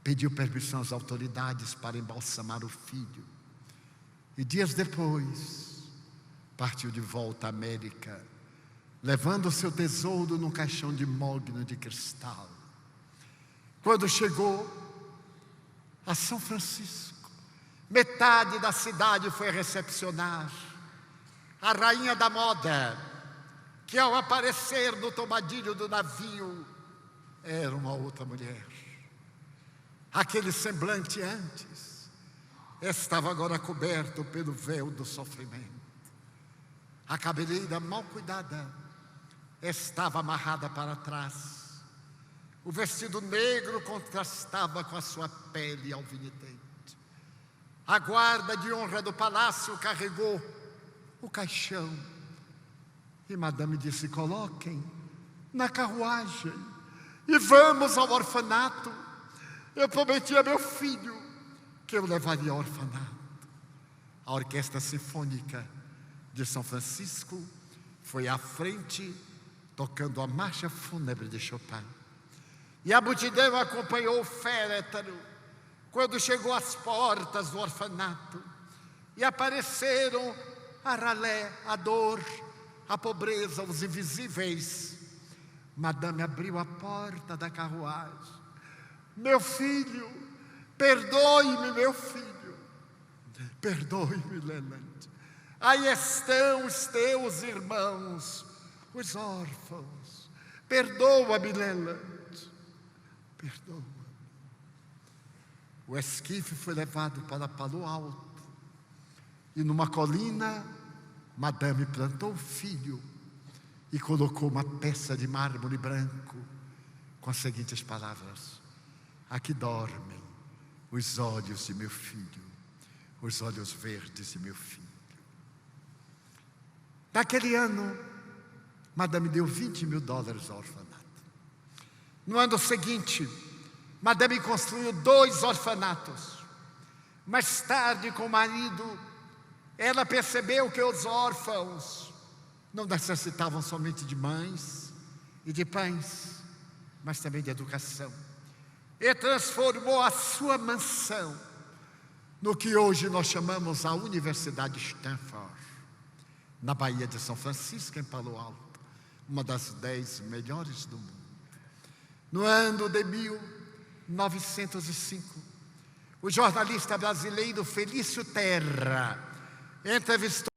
pediu permissão às autoridades para embalsamar o filho. E dias depois, partiu de volta à América, levando o seu tesouro num caixão de mogno de cristal. Quando chegou a São Francisco, metade da cidade foi recepcionar a rainha da moda, que ao aparecer no tombadilho do navio, era uma outra mulher. Aquele semblante antes estava agora coberto pelo véu do sofrimento. A cabeleira mal cuidada estava amarrada para trás. O vestido negro contrastava com a sua pele alvinetante. A guarda de honra do palácio carregou o caixão. E Madame disse: coloquem na carruagem e vamos ao orfanato. Eu prometi a meu filho que eu levaria ao orfanato. A Orquestra Sinfônica de São Francisco foi à frente, tocando a marcha fúnebre de Chopin. E a multidão acompanhou o féretro quando chegou às portas do orfanato. E apareceram a ralé, a dor, a pobreza, os invisíveis. Madame abriu a porta da carruagem. Meu filho, perdoe-me, meu filho. Perdoe-me, Leland. Aí estão os teus irmãos, os órfãos. Perdoa-me, Leland. Perdoa-me. O esquife foi levado para Palo Alto. E numa colina, Madame plantou o filho e colocou uma peça de mármore branco com as seguintes palavras: aqui dormem os olhos de meu filho, os olhos verdes de meu filho. Naquele ano, Madame deu $20 mil ao orfanato. No ano seguinte, Madame construiu 2 orfanatos. Mais tarde, com o marido, ela percebeu que os órfãos não necessitavam somente de mães e de pães, mas também de educação. E transformou a sua mansão no que hoje nós chamamos a Universidade Stanford, na Baía de São Francisco, em Palo Alto, uma das 10 melhores do mundo. No ano de 1905, o jornalista brasileiro Felício Terra entrevistou